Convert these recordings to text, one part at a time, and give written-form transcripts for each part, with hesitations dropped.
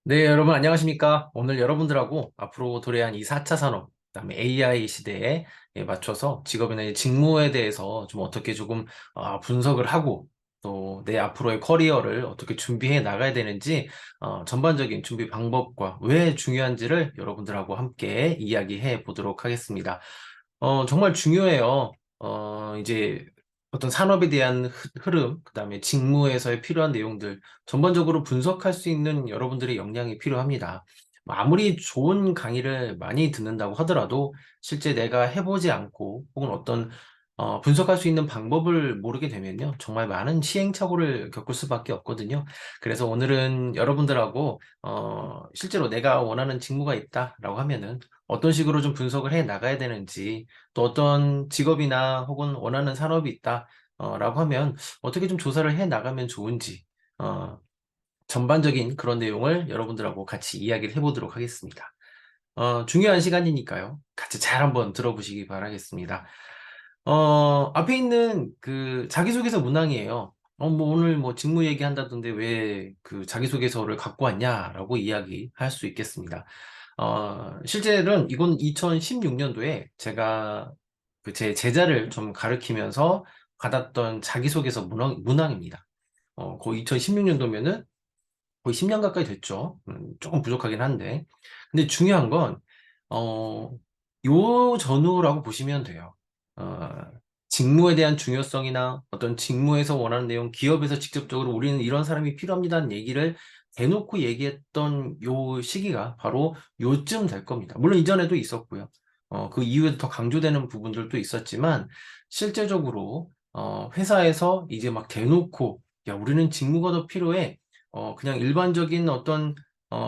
네, 여러분 안녕하십니까? 오늘 여러분들하고 앞으로 도래한 이 4차 산업, 그다음에 AI 시대에 맞춰서 직업이나 직무에 대해서 좀 어떻게 조금 분석을 하고 또 내 앞으로의 커리어를 어떻게 준비해 나가야 되는지 전반적인 준비 방법과 왜 중요한지를 여러분들하고 함께 이야기해 보도록 하겠습니다. 정말 중요해요. 이제 어떤 산업에 대한 흐름, 그다음에 직무에서의 필요한 내용들 전반적으로 분석할 수 있는 여러분들의 역량이 필요합니다. 아무리 좋은 강의를 많이 듣는다고 하더라도 실제 내가 해보지 않고 혹은 어떤 분석할 수 있는 방법을 모르게 되면요. 정말 많은 시행착오를 겪을 수밖에 없거든요. 그래서 오늘은 여러분들하고 실제로 내가 원하는 직무가 있다라고 하면은 어떤 식으로 좀 분석을 해 나가야 되는지 또 어떤 직업이나 혹은 원하는 산업이 있다 라고 하면 어떻게 좀 조사를 해 나가면 좋은지 어, 전반적인 그런 내용을 여러분들하고 같이 이야기를 해보도록 하겠습니다. 중요한 시간이니까요. 같이 잘 한번 들어보시기 바라겠습니다. 앞에 있는 그 자기소개서 문항이에요. 뭐 오늘 뭐 직무 얘기한다던데 왜 그 자기소개서를 갖고 왔냐라고 이야기할 수 있겠습니다. 실제는 이건 2016년도에 제가 그 제 제자를 좀 가르치면서 받았던 자기소개서 문항입니다. 거의 2016년도면은 거의 10년 가까이 됐죠. 조금 부족하긴 한데. 근데 중요한 건, 어, 요 전후라고 보시면 돼요. 어, 직무에 대한 중요성이나 어떤 직무에서 원하는 내용, 기업에서 직접적으로 우리는 이런 사람이 필요합니다는 얘기를 대놓고 얘기했던 요 시기가 바로 요쯤 될 겁니다. 물론 이전에도 있었고요. 그 이후에도 더 강조되는 부분들도 있었지만, 실제적으로, 회사에서 이제 막 대놓고, 야, 우리는 직무가 더 필요해. 그냥 일반적인 어떤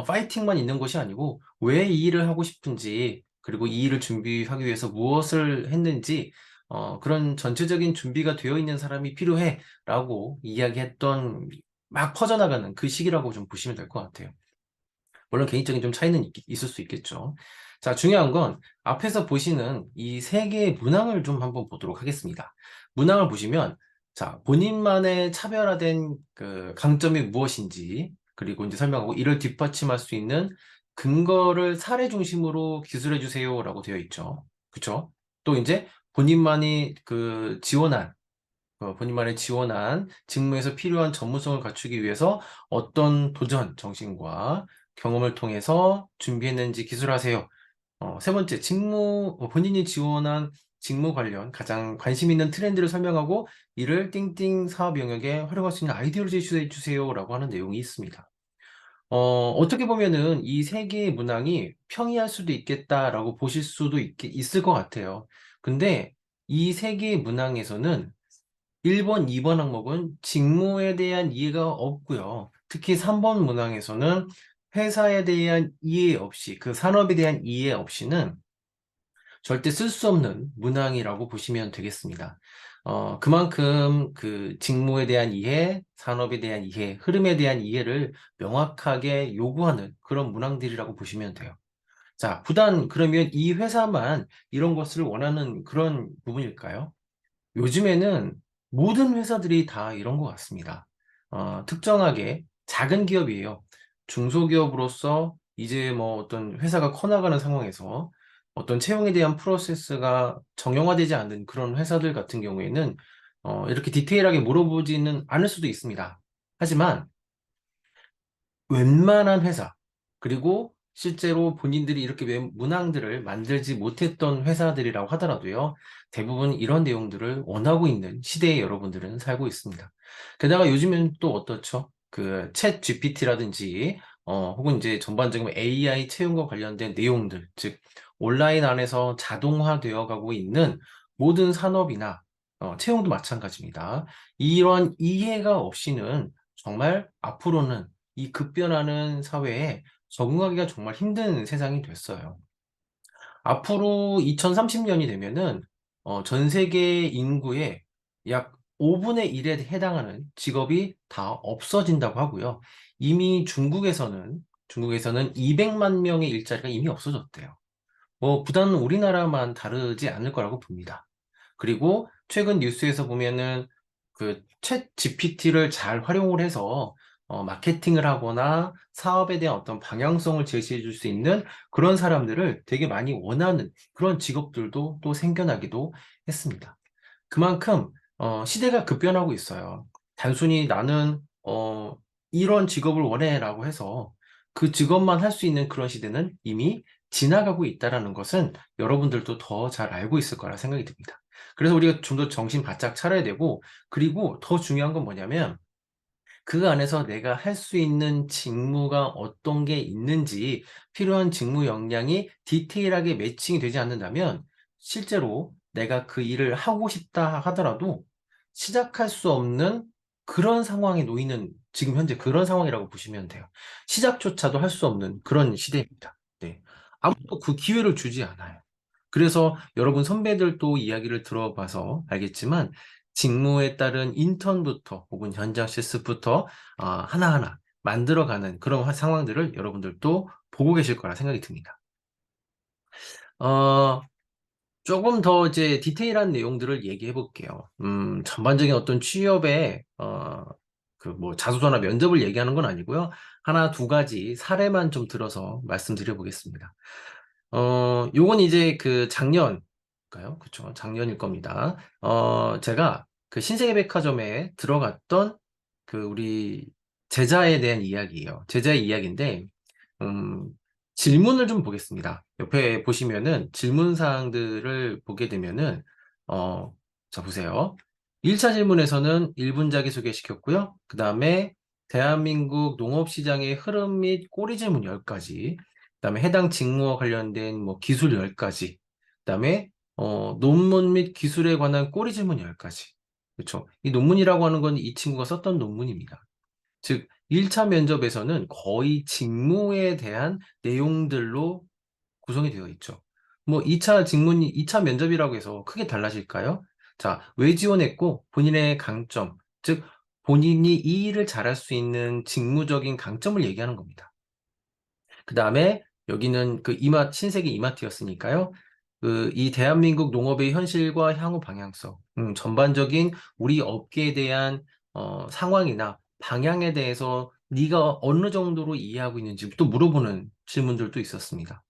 파이팅만 있는 것이 아니고 왜 이 일을 하고 싶은지 그리고 이 일을 준비하기 위해서 무엇을 했는지 그런 전체적인 준비가 되어 있는 사람이 필요해라고 이야기했던 막 퍼져나가는 그 시기라고 좀 보시면 될 것 같아요. 물론 개인적인 좀 차이는 있을 수 있겠죠. 자, 중요한 건 앞에서 보시는 이 세 개의 문항을 좀 한번 보도록 하겠습니다. 문항을 보시면 자, 본인만의 차별화된 그 강점이 무엇인지 그리고 이제 설명하고 이를 뒷받침할 수 있는 근거를 사례 중심으로 기술해 주세요라고 되어 있죠. 그쵸? 또 이제 본인만이 그 지원한 본인만의 지원한 직무에서 필요한 전문성을 갖추기 위해서 어떤 도전 정신과 경험을 통해서 준비했는지 기술하세요. 세 번째, 본인이 지원한 직무 관련 가장 관심 있는 트렌드를 설명하고 이를 띵띵 사업 영역에 활용할 수 있는 아이디어를 제시해 주세요라고 하는 내용이 있습니다. 어떻게 보면은 이 세 개의 문항이 평이할 수도 있겠다라고 보실 수도 있을 것 같아요. 근데 이 세 개의 문항에서는 1번, 2번 항목은 직무에 대한 이해가 없고요. 특히 3번 문항에서는 회사에 대한 이해 없이, 그 산업에 대한 이해 없이는 절대 쓸 수 없는 문항이라고 보시면 되겠습니다. 그만큼 그 직무에 대한 이해, 산업에 대한 이해, 흐름에 대한 이해를 명확하게 요구하는 그런 문항들이라고 보시면 돼요. 자, 부단 그러면 이 회사만 이런 것을 원하는 그런 부분일까요? 요즘에는 모든 회사들이 다 이런 것 같습니다. 특정하게 작은 기업이에요. 중소기업으로서 이제 뭐 어떤 회사가 커나가는 상황에서 어떤 채용에 대한 프로세스가 정형화되지 않는 그런 회사들 같은 경우에는 이렇게 디테일하게 물어보지는 않을 수도 있습니다. 하지만 웬만한 회사, 그리고 실제로 본인들이 이렇게 문항들을 만들지 못했던 회사들이라고 하더라도요, 대부분 이런 내용들을 원하고 있는 시대에 여러분들은 살고 있습니다. 게다가 요즘엔 또 어떻죠? 그, 챗 GPT라든지, 혹은 이제 전반적인 AI 채용과 관련된 내용들, 즉, 온라인 안에서 자동화되어 가고 있는 모든 산업이나, 채용도 마찬가지입니다. 이런 이해가 없이는 정말 앞으로는 이 급변하는 사회에 적응하기가 정말 힘든 세상이 됐어요. 앞으로 2030년이 되면은 전 세계 인구의 약 5분의 1에 해당하는 직업이 다 없어진다고 하고요. 이미 중국에서는 200만 명의 일자리가 이미 없어졌대요. 뭐 부단 우리나라만 다르지 않을 거라고 봅니다. 그리고 최근 뉴스에서 보면은 그 챗 GPT를 잘 활용을 해서 마케팅을 하거나 사업에 대한 어떤 방향성을 제시해 줄 수 있는 그런 사람들을 되게 많이 원하는 그런 직업들도 또 생겨나기도 했습니다. 그만큼 시대가 급변하고 있어요. 단순히 나는 이런 직업을 원해라고 해서 그 직업만 할 수 있는 그런 시대는 이미 지나가고 있다라는 것은 여러분들도 더 잘 알고 있을 거라 생각이 듭니다. 그래서 우리가 좀 더 정신 바짝 차려야 되고, 그리고 더 중요한 건 뭐냐면 그 안에서 내가 할 수 있는 직무가 어떤 게 있는지, 필요한 직무 역량이 디테일하게 매칭이 되지 않는다면 실제로 내가 그 일을 하고 싶다 하더라도 시작할 수 없는 그런 상황에 놓이는, 지금 현재 그런 상황이라고 보시면 돼요. 시작조차도 할 수 없는 그런 시대입니다. 네. 아무도 그 기회를 주지 않아요. 그래서 여러분 선배들도 이야기를 들어봐서 알겠지만 직무에 따른 인턴부터 혹은 현장 실습부터 하나하나 만들어가는 그런 상황들을 여러분들도 보고 계실 거라 생각이 듭니다. 어, 조금 더 이제 디테일한 내용들을 얘기해 볼게요. 전반적인 어떤 취업의 그 뭐 자소서나 면접을 얘기하는 건 아니고요. 하나 두 가지 사례만 좀 들어서 말씀드려 보겠습니다. 요건 이제 그 작년일까요? 그쵸. 작년일 겁니다. 제가 그 신세계백화점에 들어갔던 그 우리 제자에 대한 이야기예요. 제자의 이야기인데, 음, 질문을 좀 보겠습니다. 옆에 보시면은 질문 사항들을 보게 되면은, 어, 자, 보세요. 1차 질문에서는 1분 자기소개 시켰고요. 그 다음에 대한민국 농업시장의 흐름 및 꼬리 질문 10가지, 그다음에 해당 직무와 관련된 뭐 기술 10가지, 그다음에 논문 및 기술에 관한 꼬리 질문 10가지. 그렇죠. 이 논문이라고 하는 건 이 친구가 썼던 논문입니다. 즉 1차 면접에서는 거의 직무에 대한 내용들로 구성이 되어 있죠. 뭐 2차 직문이 2차 면접이라고 해서 크게 달라질까요? 자, 왜 지원했고 본인의 강점, 즉 본인이 이 일을 잘할 수 있는 직무적인 강점을 얘기하는 겁니다. 그 다음에 여기는 그 신세계 이마트였으니까요. 이 대한민국 농업의 현실과 향후 방향성, 전반적인 우리 업계에 대한 상황이나 방향에 대해서 네가 어느 정도로 이해하고 있는지 또 물어보는 질문들도 있었습니다.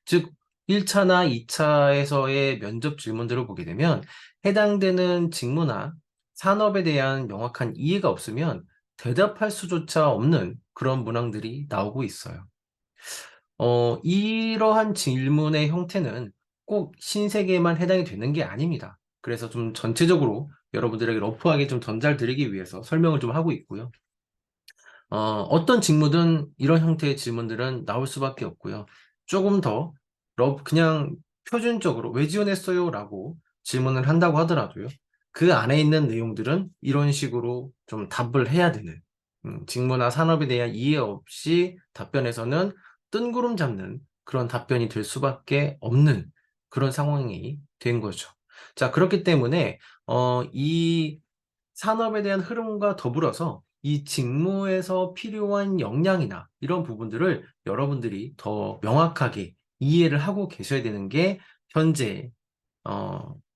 즉, 1차나 2차에서의 면접 질문들을 보게 되면 해당되는 직무나 산업에 대한 명확한 이해가 없으면 대답할 수조차 없는 그런 문항들이 나오고 있어요. 이러한 질문의 형태는 꼭 신세계에만 해당이 되는 게 아닙니다. 그래서 좀 전체적으로 여러분들에게 러프하게 좀 전달드리기 위해서 설명을 좀 하고 있고요. 어떤 직무든 이런 형태의 질문들은 나올 수밖에 없고요. 조금 더 그냥 표준적으로 왜 지원했어요? 라고 질문을 한다고 하더라도요. 그 안에 있는 내용들은 이런 식으로 좀 답을 해야 되는, 직무나 산업에 대한 이해 없이 답변에서는 뜬구름 잡는 그런 답변이 될 수밖에 없는 그런 상황이 된 거죠. 자, 그렇기 때문에 이 산업에 대한 흐름과 더불어서 이 직무에서 필요한 역량이나 이런 부분들을 여러분들이 더 명확하게 이해를 하고 계셔야 되는 게 현재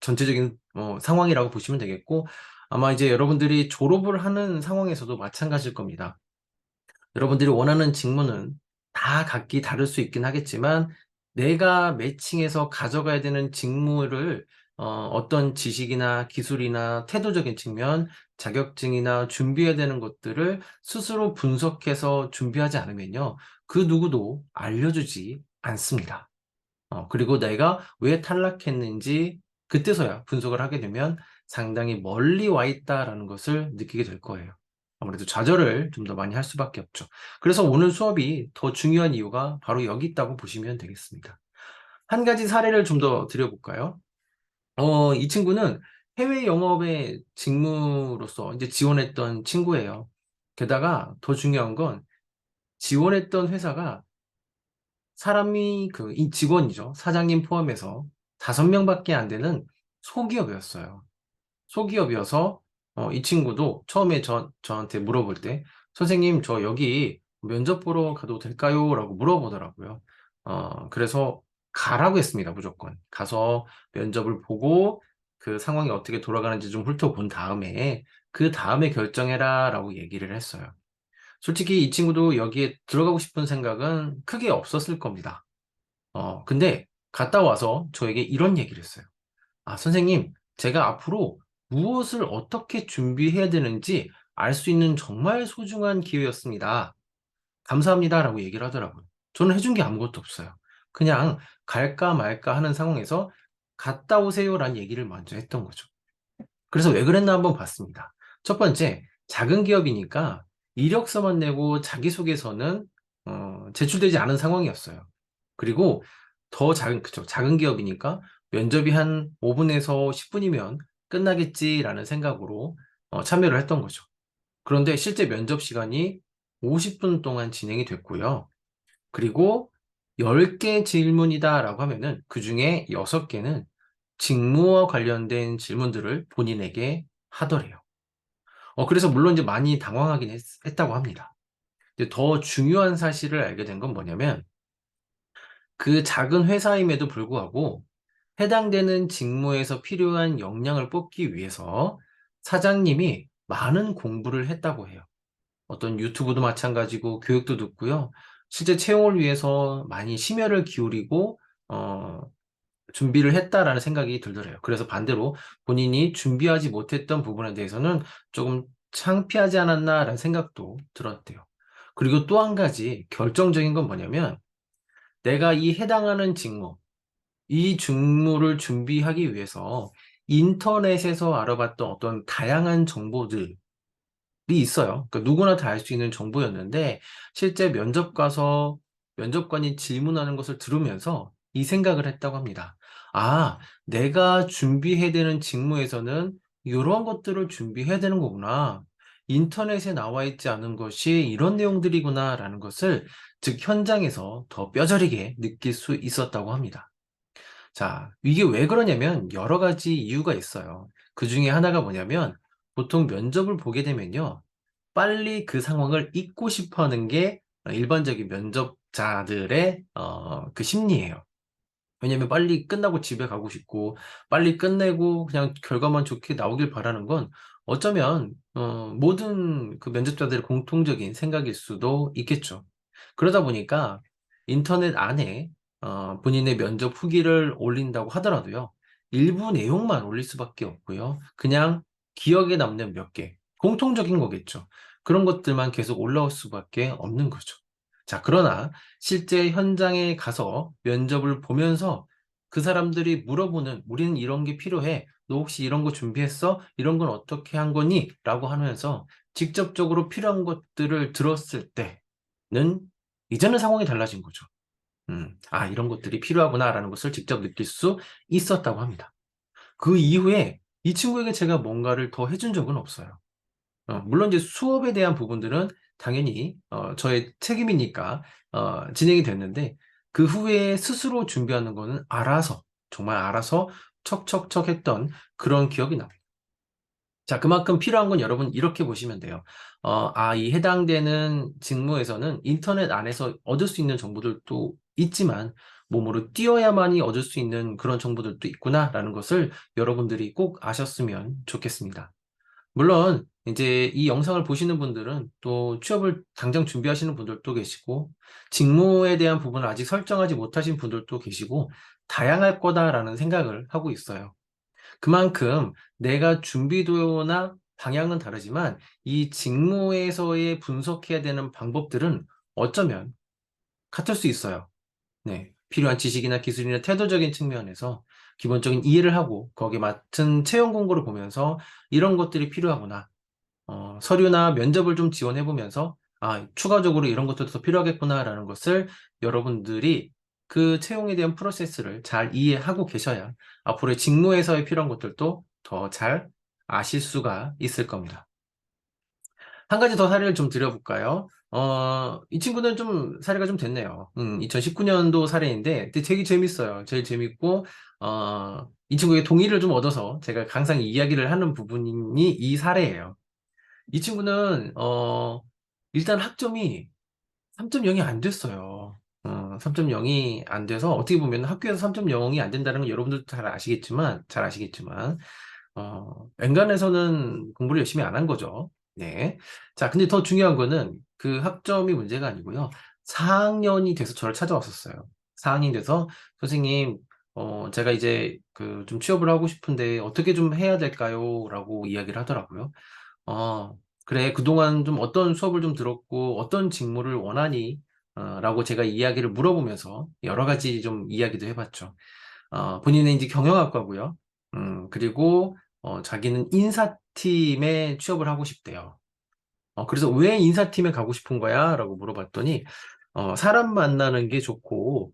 전체적인 상황이라고 보시면 되겠고, 아마 이제 여러분들이 졸업을 하는 상황에서도 마찬가지일 겁니다. 여러분들이 원하는 직무는 다 각기 다를 수 있긴 하겠지만 내가 매칭해서 가져가야 되는 직무를 어떤 지식이나 기술이나 태도적인 측면, 자격증이나 준비해야 되는 것들을 스스로 분석해서 준비하지 않으면요. 그 누구도 알려주지 않습니다. 그리고 내가 왜 탈락했는지 그때서야 분석을 하게 되면 상당히 멀리 와 있다라는 것을 느끼게 될 거예요. 아무래도 좌절을 좀 더 많이 할 수밖에 없죠. 그래서 오늘 수업이 더 중요한 이유가 바로 여기 있다고 보시면 되겠습니다. 한 가지 사례를 좀 더 드려볼까요? 이 친구는 해외 영업의 직무로서 이제 지원했던 친구예요. 게다가 더 중요한 건 지원했던 회사가 사람이 이 직원이죠. 사장님 포함해서 5명밖에 안 되는 소기업이었어요. 소기업이어서 이 친구도 처음에 저한테 물어볼 때 선생님 저 여기 면접 보러 가도 될까요? 라고 물어보더라고요. 그래서 가라고 했습니다. 무조건. 가서 면접을 보고 그 상황이 어떻게 돌아가는지 좀 훑어본 다음에 그 다음에 결정해라 라고 얘기를 했어요. 솔직히 이 친구도 여기에 들어가고 싶은 생각은 크게 없었을 겁니다. 근데 갔다 와서 저에게 이런 얘기를 했어요. 아, 선생님, 제가 앞으로 무엇을 어떻게 준비해야 되는지 알 수 있는 정말 소중한 기회였습니다. 감사합니다라고 얘기를 하더라고요. 저는 해준 게 아무것도 없어요. 그냥 갈까 말까 하는 상황에서 갔다 오세요라는 얘기를 먼저 했던 거죠. 그래서 왜 그랬나 한번 봤습니다. 첫 번째, 작은 기업이니까 이력서만 내고 자기소개서는 제출되지 않은 상황이었어요. 그리고 더 작은, 그쵸, 작은 기업이니까 면접이 한 5분에서 10분이면 끝나겠지라는 생각으로 참여를 했던 거죠. 그런데 실제 면접 시간이 50분 동안 진행이 됐고요. 그리고 10개 질문이다라고 하면은 그 중에 6개는 직무와 관련된 질문들을 본인에게 하더래요. 그래서 물론 이제 많이 당황하긴 했다고 합니다. 근데 더 중요한 사실을 알게 된 건 뭐냐면 그 작은 회사임에도 불구하고 해당되는 직무에서 필요한 역량을 뽑기 위해서 사장님이 많은 공부를 했다고 해요. 어떤 유튜브도 마찬가지고 교육도 듣고요. 실제 채용을 위해서 많이 심혈을 기울이고 어, 준비를 했다라는 생각이 들더래요. 그래서 반대로 본인이 준비하지 못했던 부분에 대해서는 조금 창피하지 않았나라는 생각도 들었대요. 그리고 또 한 가지 결정적인 건 뭐냐면 내가 이 해당하는 직무, 이 직무를 준비하기 위해서 인터넷에서 알아봤던 어떤 다양한 정보들 있어요. 그러니까 누구나 다 알 수 있는 정보였는데 실제 면접 가서 면접관이 질문하는 것을 들으면서 이 생각을 했다고 합니다. 아, 내가 준비해야 되는 직무에서는 이런 것들을 준비해야 되는 거구나. 인터넷에 나와 있지 않은 것이 이런 내용들이구나라는 것을 즉 현장에서 더 뼈저리게 느낄 수 있었다고 합니다. 자, 이게 왜 그러냐면 여러 가지 이유가 있어요. 그 중에 하나가 뭐냐면 보통 면접을 보게 되면요. 빨리 그 상황을 잊고 싶어 하는 게 일반적인 면접자들의 그 심리예요. 왜냐면 빨리 끝나고 집에 가고 싶고, 빨리 끝내고 그냥 결과만 좋게 나오길 바라는 건 어쩌면, 모든 그 면접자들의 공통적인 생각일 수도 있겠죠. 그러다 보니까 인터넷 안에 본인의 면접 후기를 올린다고 하더라도요. 일부 내용만 올릴 수밖에 없고요. 그냥 기억에 남는 몇 개, 공통적인 거겠죠. 그런 것들만 계속 올라올 수밖에 없는 거죠. 자, 그러나 실제 현장에 가서 면접을 보면서 그 사람들이 물어보는 우리는 이런 게 필요해. 너 혹시 이런 거 준비했어? 이런 건 어떻게 한 거니? 라고 하면서 직접적으로 필요한 것들을 들었을 때는 이제는 상황이 달라진 거죠. 아, 이런 것들이 필요하구나라는 것을 직접 느낄 수 있었다고 합니다. 그 이후에 이 친구에게 제가 뭔가를 더 해준 적은 없어요. 물론 이제 수업에 대한 부분들은 당연히 저의 책임이니까 진행이 됐는데 그 후에 스스로 준비하는 거는 알아서 정말 알아서 척척척 했던 그런 기억이 납니다. 자, 그만큼 필요한 건 여러분 이렇게 보시면 돼요. 이 해당되는 직무에서는 인터넷 안에서 얻을 수 있는 정보들도 있지만 몸으로 뛰어야만이 얻을 수 있는 그런 정보들도 있구나라는 것을 여러분들이 꼭 아셨으면 좋겠습니다. 물론 이제 이 영상을 보시는 분들은 또 취업을 당장 준비하시는 분들도 계시고 직무에 대한 부분을 아직 설정하지 못하신 분들도 계시고 다양할 거다라는 생각을 하고 있어요. 그만큼 내가 준비도나 방향은 다르지만 이 직무에서의 분석해야 되는 방법들은 어쩌면 같을 수 있어요. 네. 필요한 지식이나 기술이나 태도적인 측면에서 기본적인 이해를 하고 거기에 맞춘 채용 공고를 보면서 이런 것들이 필요하구나. 서류나 면접을 좀 지원해 보면서 추가적으로 이런 것들도 더 필요하겠구나라는 것을 여러분들이 그 채용에 대한 프로세스를 잘 이해하고 계셔야 앞으로의 직무에서의 필요한 것들도 더 잘 아실 수가 있을 겁니다. 한 가지 더 사례를 좀 드려볼까요? 이 친구는 좀 사례가 좀 됐네요. 2019년도 사례인데 되게 재밌어요. 제일 재밌고, 이 친구의 동의를 좀 얻어서 제가 항상 이야기를 하는 부분이 이 사례예요. 이 친구는 일단 학점이 3.0이 안 됐어요. 3.0이 안 돼서 어떻게 보면 학교에서 3.0이 안 된다는 건 여러분들도 잘 아시겠지만, 웬간해서는 공부를 열심히 안 한 거죠. 네. 자, 근데 더 중요한 거는 그 학점이 문제가 아니고요. 4학년이 돼서 저를 찾아왔었어요. 4학년이 돼서 선생님, 제가 이제 그 좀 취업을 하고 싶은데 어떻게 좀 해야 될까요? 라고 이야기를 하더라고요. 어, 그래. 그동안 좀 어떤 수업을 좀 들었고 어떤 직무를 원하니? 라고 제가 이야기를 물어보면서 여러 가지 좀 이야기도 해봤죠. 본인은 이제 경영학과고요. 그리고 자기는 인사팀에 취업을 하고 싶대요. 그래서 왜 인사팀에 가고 싶은 거야? 라고 물어봤더니, 사람 만나는 게 좋고,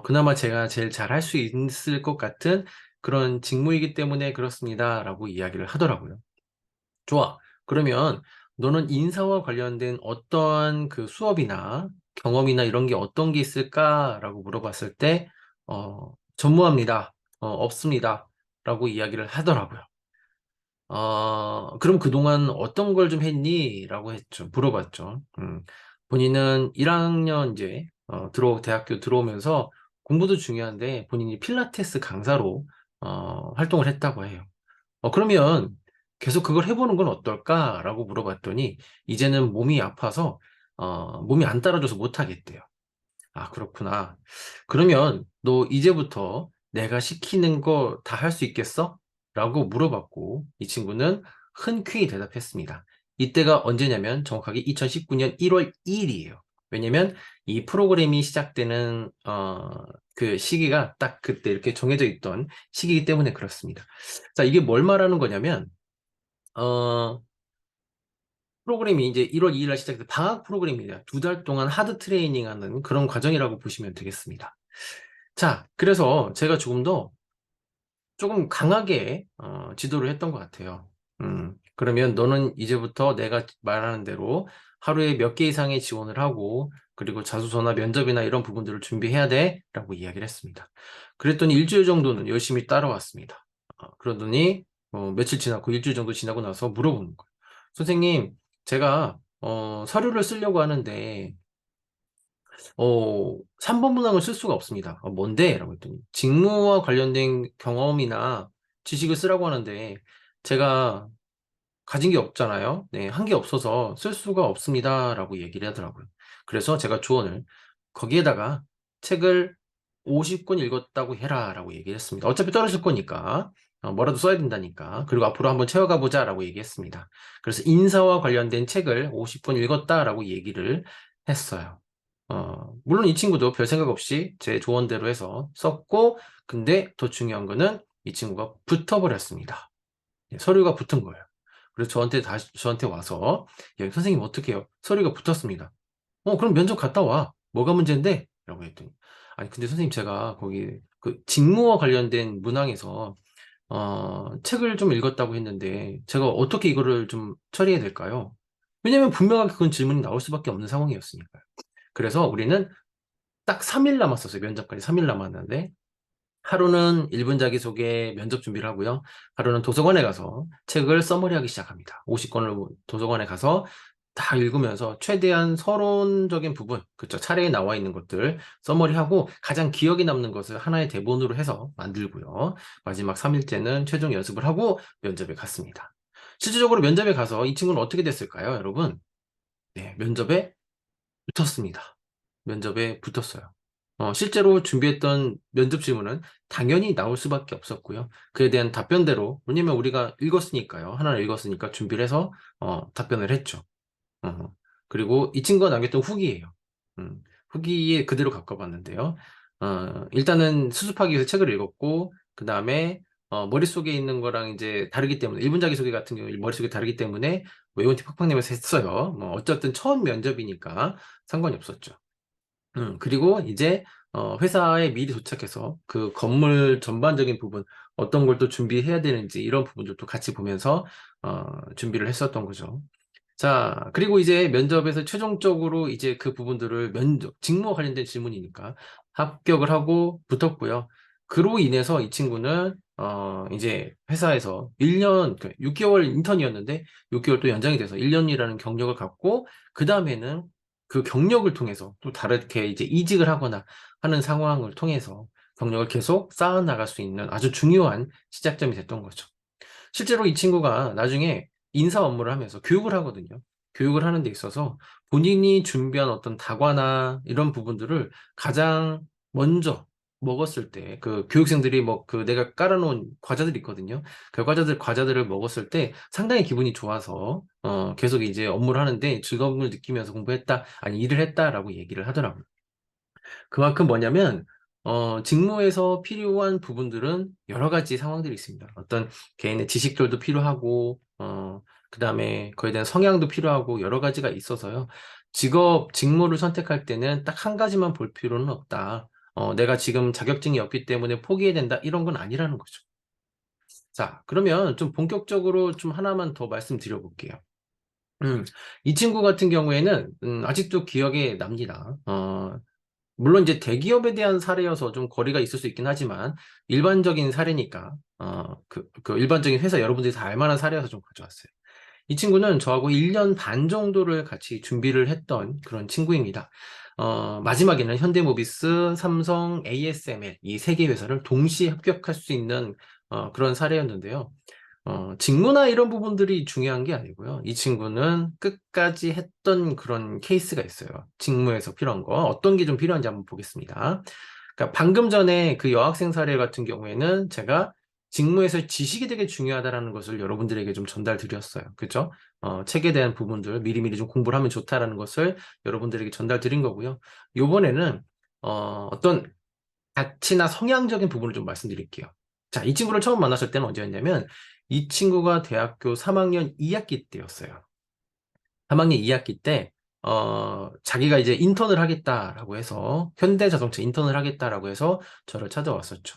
그나마 제가 제일 잘할 수 있을 것 같은 그런 직무이기 때문에 그렇습니다. 라고 이야기를 하더라고요. 좋아. 그러면 너는 인사와 관련된 어떠한 그 수업이나 경험이나 이런 게 어떤 게 있을까라고 물어봤을 때, 전무합니다. 없습니다. 라고 이야기를 하더라고요. 그럼 그동안 어떤 걸 좀 했니? 라고 했죠. 물어봤죠. 본인은 1학년 이제, 대학교 들어오면서 공부도 중요한데 본인이 필라테스 강사로, 활동을 했다고 해요. 그러면 계속 그걸 해보는 건 어떨까라고 물어봤더니 이제는 몸이 아파서 몸이 안 따라줘서 못 하겠대요. 아, 그렇구나. 그러면 너 이제부터 내가 시키는 거 다 할 수 있겠어? 라고 물어봤고 이 친구는 흔쾌히 대답했습니다. 이때가 언제냐면 정확하게 2019년 1월 2일이에요. 왜냐면 이 프로그램이 시작되는 그 시기가 딱 그때 이렇게 정해져 있던 시기이기 때문에 그렇습니다. 자, 이게 뭘 말하는 거냐면 어, 프로그램이 이제 1월 2일 날 시작돼서 방학 프로그램입니다. 2달 동안 하드 트레이닝 하는 그런 과정이라고 보시면 되겠습니다. 자, 그래서 제가 조금 강하게 지도를 했던 것 같아요. 그러면 너는 이제부터 내가 말하는 대로 하루에 몇 개 이상의 지원을 하고 그리고 자소서나 면접이나 이런 부분들을 준비해야 돼 라고 이야기를 했습니다. 그랬더니 일주일 정도는 열심히 따라왔습니다. 그러더니 며칠 지나고 일주일 정도 지나고 나서 물어보는 거예요. 선생님, 제가 서류를 쓰려고 하는데 3번 문항을 쓸 수가 없습니다. 뭔데? 라고 했더니 직무와 관련된 경험이나 지식을 쓰라고 하는데 제가 가진 게 없잖아요. 네, 한 게 없어서 쓸 수가 없습니다. 라고 얘기를 하더라고요. 그래서 제가 조언을 거기에다가 책을 50권 읽었다고 해라 라고 얘기를 했습니다. 어차피 떨어질 거니까 뭐라도 써야 된다니까. 그리고 앞으로 한번 채워가 보자 라고 얘기했습니다. 그래서 인사와 관련된 책을 50권 읽었다라고 얘기를 했어요. 물론 이 친구도 별 생각 없이 제 조언대로 해서 썼고, 근데 더 중요한 거는 이 친구가 붙어버렸습니다. 예, 서류가 붙은 거예요. 그래서 저한테 와서, 야, 선생님 어떻게 해요? 서류가 붙었습니다. 그럼 면접 갔다 와. 뭐가 문제인데? 라고 했더니, 아니, 근데 선생님 제가 거기 그 직무와 관련된 문항에서, 책을 좀 읽었다고 했는데, 제가 어떻게 이거를 좀 처리해야 될까요? 왜냐면 분명하게 그건 질문이 나올 수밖에 없는 상황이었으니까요. 그래서 우리는 딱 3일 남았었어요. 면접까지 3일 남았는데, 하루는 1분 자기소개 면접 준비를 하고요. 하루는 도서관에 가서 책을 써머리하기 시작합니다. 50권을 도서관에 가서 다 읽으면서 최대한 서론적인 부분, 그쵸, 차례에 나와 있는 것들 써머리하고 가장 기억에 남는 것을 하나의 대본으로 해서 만들고요. 마지막 3일째는 최종 연습을 하고 면접에 갔습니다. 실질적으로 면접에 가서 이 친구는 어떻게 됐을까요, 여러분? 네, 면접에 붙었습니다. 면접에 붙었어요. 실제로 준비했던 면접 질문은 당연히 나올 수밖에 없었고요. 그에 대한 답변대로, 왜냐면 우리가 읽었으니까요. 하나를 읽었으니까 준비를 해서, 답변을 했죠. 어, 그리고 이 친구가 남겼던 후기예요. 후기에 그대로 갖고 봤는데요. 일단은 수습하기 위해서 책을 읽었고, 그 다음에, 머릿속에 있는 거랑 이제 다르기 때문에, 1분 자기소개 같은 경우 머릿속에 다르기 때문에 외원티 팍팍 내면서 했어요. 뭐, 어쨌든 처음 면접이니까 상관이 없었죠. 그리고 이제 회사에 미리 도착해서 그 건물 전반적인 부분 어떤 걸 또 준비해야 되는지 이런 부분들도 같이 보면서 준비를 했었던 거죠. 자, 그리고 이제 면접에서 최종적으로 이제 그 부분들을 직무와 관련된 질문이니까 합격을 하고 붙었고요. 그로 인해서 이 친구는 이제 회사에서 1년, 6개월 인턴이었는데 6개월 또 연장이 돼서 1년이라는 경력을 갖고 그 다음에는 그 경력을 통해서 또 다르게 이제 이직을 하거나 하는 상황을 통해서 경력을 계속 쌓아나갈 수 있는 아주 중요한 시작점이 됐던 거죠. 실제로 이 친구가 나중에 인사 업무를 하면서 교육을 하거든요. 교육을 하는 데 있어서 본인이 준비한 어떤 다과나 이런 부분들을 가장 먼저 먹었을 때, 그 교육생들이 뭐 그 내가 깔아놓은 과자들이 있거든요. 그 과자들을 먹었을 때 상당히 기분이 좋아서 계속 이제 업무를 하는데 즐거움을 느끼면서 공부했다, 아니 일을 했다라고 얘기를 하더라고요. 그만큼 뭐냐면, 직무에서 필요한 부분들은 여러 가지 상황들이 있습니다. 어떤 개인의 지식들도 필요하고, 그 다음에 그에 대한 성향도 필요하고 여러 가지가 있어서요. 직무를 선택할 때는 딱 한 가지만 볼 필요는 없다. 내가 지금 자격증이 없기 때문에 포기해야 된다. 이런 건 아니라는 거죠. 자, 그러면 좀 본격적으로 좀 하나만 더 말씀드려 볼게요. 음, 이 친구 같은 경우에는, 아직도 기억에 납니다. 물론 이제 대기업에 대한 사례여서 좀 거리가 있을 수 있긴 하지만 일반적인 사례니까 그 일반적인 회사 여러분들이 다 알만한 사례여서 좀 가져왔어요. 이 친구는 저하고 1년 반 정도를 같이 준비를 했던 그런 친구입니다. 마지막에는 현대모비스, 삼성, ASML 이 세 개 회사를 동시에 합격할 수 있는 그런 사례였는데요. 직무나 이런 부분들이 중요한 게 아니고요. 이 친구는 끝까지 했던 그런 케이스가 있어요. 직무에서 필요한 거. 어떤 게 좀 필요한지 한번 보겠습니다. 그러니까 방금 전에 그 여학생 사례 같은 경우에는 제가 직무에서 지식이 되게 중요하다라는 것을 여러분들에게 좀 전달 드렸어요. 그죠? 책에 대한 부분들 미리미리 좀 공부를 하면 좋다라는 것을 여러분들에게 전달 드린 거고요. 요번에는 어떤 가치나 성향적인 부분을 좀 말씀드릴게요. 자, 이 친구를 처음 만났을 때는 언제였냐면 이 친구가 대학교 3학년 2학기 때였어요. 3학년 2학기 때 자기가 이제 인턴을 하겠다라고 해서 현대자동차 인턴을 하겠다라고 해서 저를 찾아왔었죠.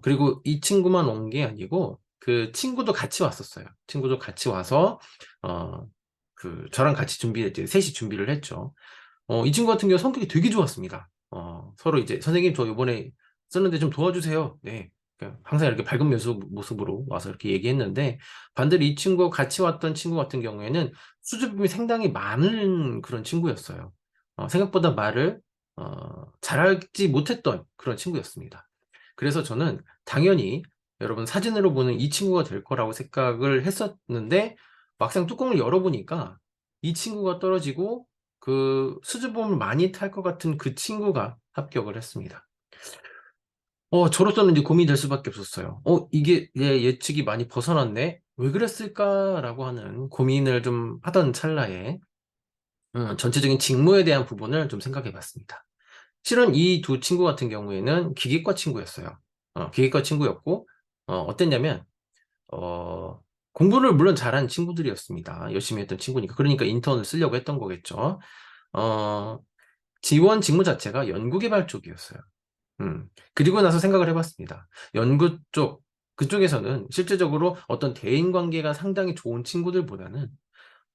그리고 이 친구만 온 게 아니고 그 친구도 같이 왔었어요. 친구도 같이 와서 어, 저랑 같이 이제 셋이 준비를 했죠. 이 친구 같은 경우 성격이 되게 좋았습니다. 서로 이제 선생님 저 이번에 쓰는데 좀 도와주세요. 네. 그러니까 항상 이렇게 밝은 모습으로 와서 이렇게 얘기했는데 반대로 이 친구 같이 왔던 친구 같은 경우에는 수줍음이 상당히 많은 그런 친구였어요. 생각보다 말을 잘하지 못했던 그런 친구였습니다. 그래서 저는 당연히 여러분 사진으로 보는 이 친구가 될 거라고 생각을 했었는데 막상 뚜껑을 열어보니까 이 친구가 떨어지고 그 수줍음을 많이 탈 것 같은 그 친구가 합격을 했습니다. 저로서는 이제 고민이 될 수밖에 없었어요. 이게 내 예측이 많이 벗어났네? 왜 그랬을까라고 하는 고민을 좀 하던 찰나에, 전체적인 직무에 대한 부분을 좀 생각해 봤습니다. 실은 이 두 친구 같은 경우에는 기계과 친구였어요. 기계과 친구였고, 어땠냐면, 어, 공부를 물론 잘하는 친구들이었습니다. 열심히 했던 친구니까. 그러니까 인턴을 쓰려고 했던 거겠죠. 어, 지원 직무 자체가 연구개발 쪽이었어요. 그리고 나서 생각을 해봤습니다. 연구 쪽, 그쪽에서는 실제적으로 어떤 대인관계가 상당히 좋은 친구들보다는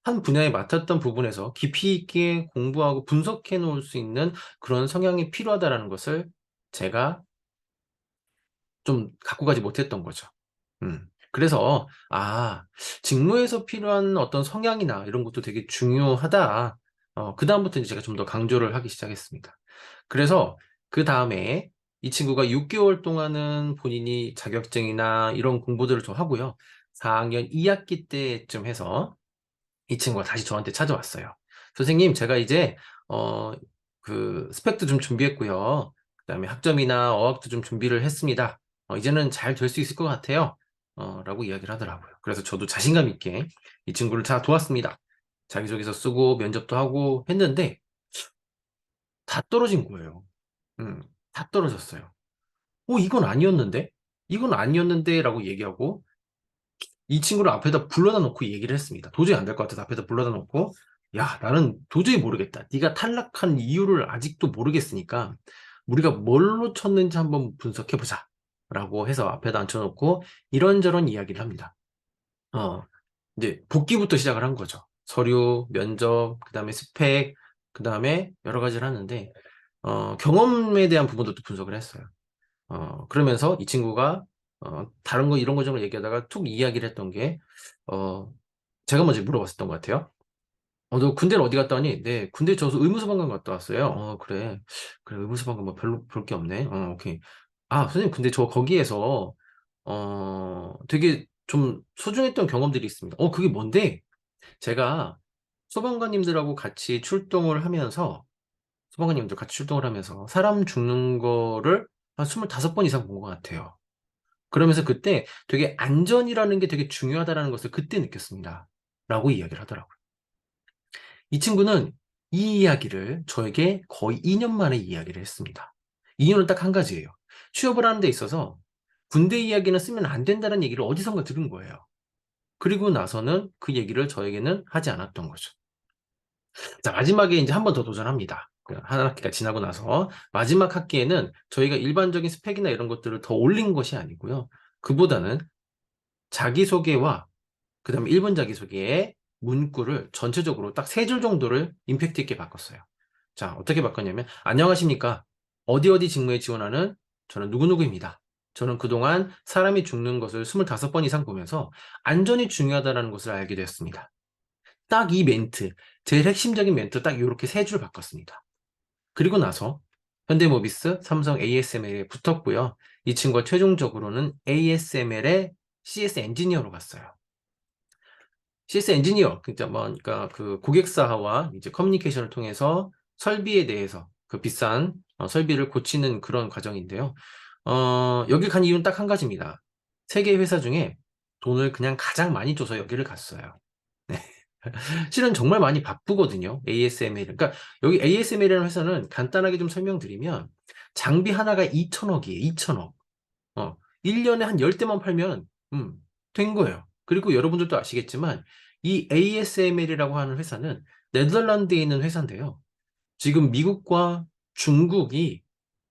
한 분야에 맡았던 부분에서 깊이 있게 공부하고 분석해 놓을 수 있는 그런 성향이 필요하다라는 것을 제가 좀 갖고 가지 못했던 거죠. 그래서, 직무에서 필요한 어떤 성향이나 이런 것도 되게 중요하다. 그다음부터 이제 제가 좀 더 강조를 하기 시작했습니다. 그래서 그 다음에 이 친구가 6개월 동안은 본인이 자격증이나 이런 공부들을 좀 하고요. 4학년 2학기 때쯤 해서 이 친구가 다시 저한테 찾아왔어요. 선생님, 제가 이제, 어, 스펙도 좀 준비했고요. 그다음에 학점이나 어학도 좀 준비를 했습니다. 이제는 잘 될 수 있을 것 같아요. 라고 이야기를 하더라고요. 그래서 저도 자신감 있게 이 친구를 다 도왔습니다. 자기소개서 쓰고 면접도 하고 했는데 다 떨어진 거예요. 음, 다 떨어졌어요. 이건 아니었는데? 이건 아니었는데? 라고 얘기하고 이 친구를 앞에다 불러다 놓고 얘기를 했습니다. 도저히 안 될 것 같아서 앞에다 불러다 놓고, 야, 나는 도저히 모르겠다. 네가 탈락한 이유를 아직도 모르겠으니까 우리가 뭘로 쳤는지 한번 분석해보자. 라고 해서 앞에다 앉혀놓고 이런저런 이야기를 합니다. 어, 이제 복귀부터 시작을 한 거죠. 서류, 면접, 그 다음에 스펙, 그 다음에 여러 가지를 하는데, 경험에 대한 부분도 또 분석을 했어요. 그러면서 이 친구가 다른 거 이런 거 저런 거 얘기하다가 툭 이야기를 했던 게 어, 제가 먼저 물어봤었던 것 같아요. 너 군대는 어디 갔다 왔니? 네, 군대 저서 의무소방관 갔다 왔어요. 그래. 그래, 의무소방관 뭐 별로 볼 게 없네. 오케이. 선생님, 근데 저 거기에서 되게 좀 소중했던 경험들이 있습니다. 그게 뭔데? 제가 소방관님들하고 같이 출동을 하면서 소방관님들 같이 출동을 하면서 사람 죽는 거를 한 25번 이상 본 것 같아요. 그러면서 그때 되게 안전이라는 게 되게 중요하다라는 것을 그때 느꼈습니다. 라고 이야기를 하더라고요. 이 친구는 이 이야기를 저에게 거의 2년 만에 이야기를 했습니다. 이유는 딱 한 가지예요. 취업을 하는 데 있어서 군대 이야기는 쓰면 안 된다는 얘기를 어디선가 들은 거예요. 그리고 나서는 그 얘기를 저에게는 하지 않았던 거죠. 자, 마지막에 이제 한 번 더 도전합니다. 한 학기가 지나고 나서 마지막 학기에는 저희가 일반적인 스펙이나 이런 것들을 더 올린 것이 아니고요. 그보다는 자기소개와 그다음에 1번 자기소개의 문구를 전체적으로 딱 3줄 정도를 임팩트 있게 바꿨어요. 자, 어떻게 바꿨냐면 안녕하십니까? 어디 어디 직무에 지원하는 저는 누구누구입니다. 저는 그동안 사람이 죽는 것을 25번 이상 보면서 안전이 중요하다는 것을 알게 되었습니다. 딱 이 멘트, 제일 핵심적인 멘트 딱 이렇게 3줄 바꿨습니다. 그리고 나서 현대모비스, 삼성 ASML에 붙었고요. 이 친구가 최종적으로는 ASML의 CS 엔지니어로 갔어요. CS 엔지니어, 그러니까 그 고객사와 이제 커뮤니케이션을 통해서 설비에 대해서 그 비싼 설비를 고치는 그런 과정인데요. 여기 간 이유는 딱 한 가지입니다. 세계 회사 중에 돈을 그냥 가장 많이 줘서 여기를 갔어요. 네. 실은 정말 많이 바쁘거든요. ASML. 그러니까 여기 ASML이라는 회사는 간단하게 좀 설명드리면 장비 하나가 2천억이에요. 2천억. 1년에 한 10대만 팔면 된 거예요. 그리고 여러분들도 아시겠지만 이 ASML이라고 하는 회사는 네덜란드에 있는 회사인데요. 지금 미국과 중국이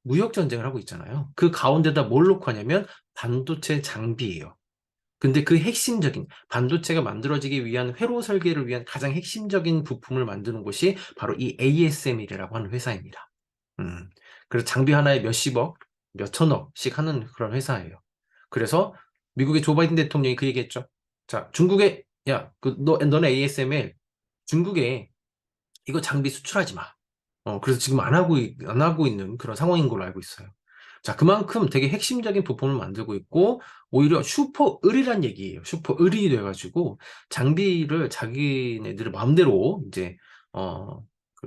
무역 전쟁을 하고 있잖아요. 그 가운데다 뭘 놓고 하냐면 반도체 장비예요. 근데 그 핵심적인 반도체가 만들어지기 위한 회로 설계를 위한 가장 핵심적인 부품을 만드는 곳이 바로 이 ASML이라고 하는 회사입니다. 음. 그래서 장비 하나에 몇십억, 몇천억씩 하는 그런 회사예요. 그래서 미국의 조 바이든 대통령이 그 얘기했죠. 자, 중국에 야, 너네 ASML 중국에 이거 장비 수출하지 마. 그래서 지금 안 하고 있는 그런 상황인 걸로 알고 있어요. 자, 그만큼 되게 핵심적인 부품을 만들고 있고, 오히려 슈퍼 을이란 얘기예요. 슈퍼 을이 돼가지고, 장비를 자기네들 마음대로, 이제,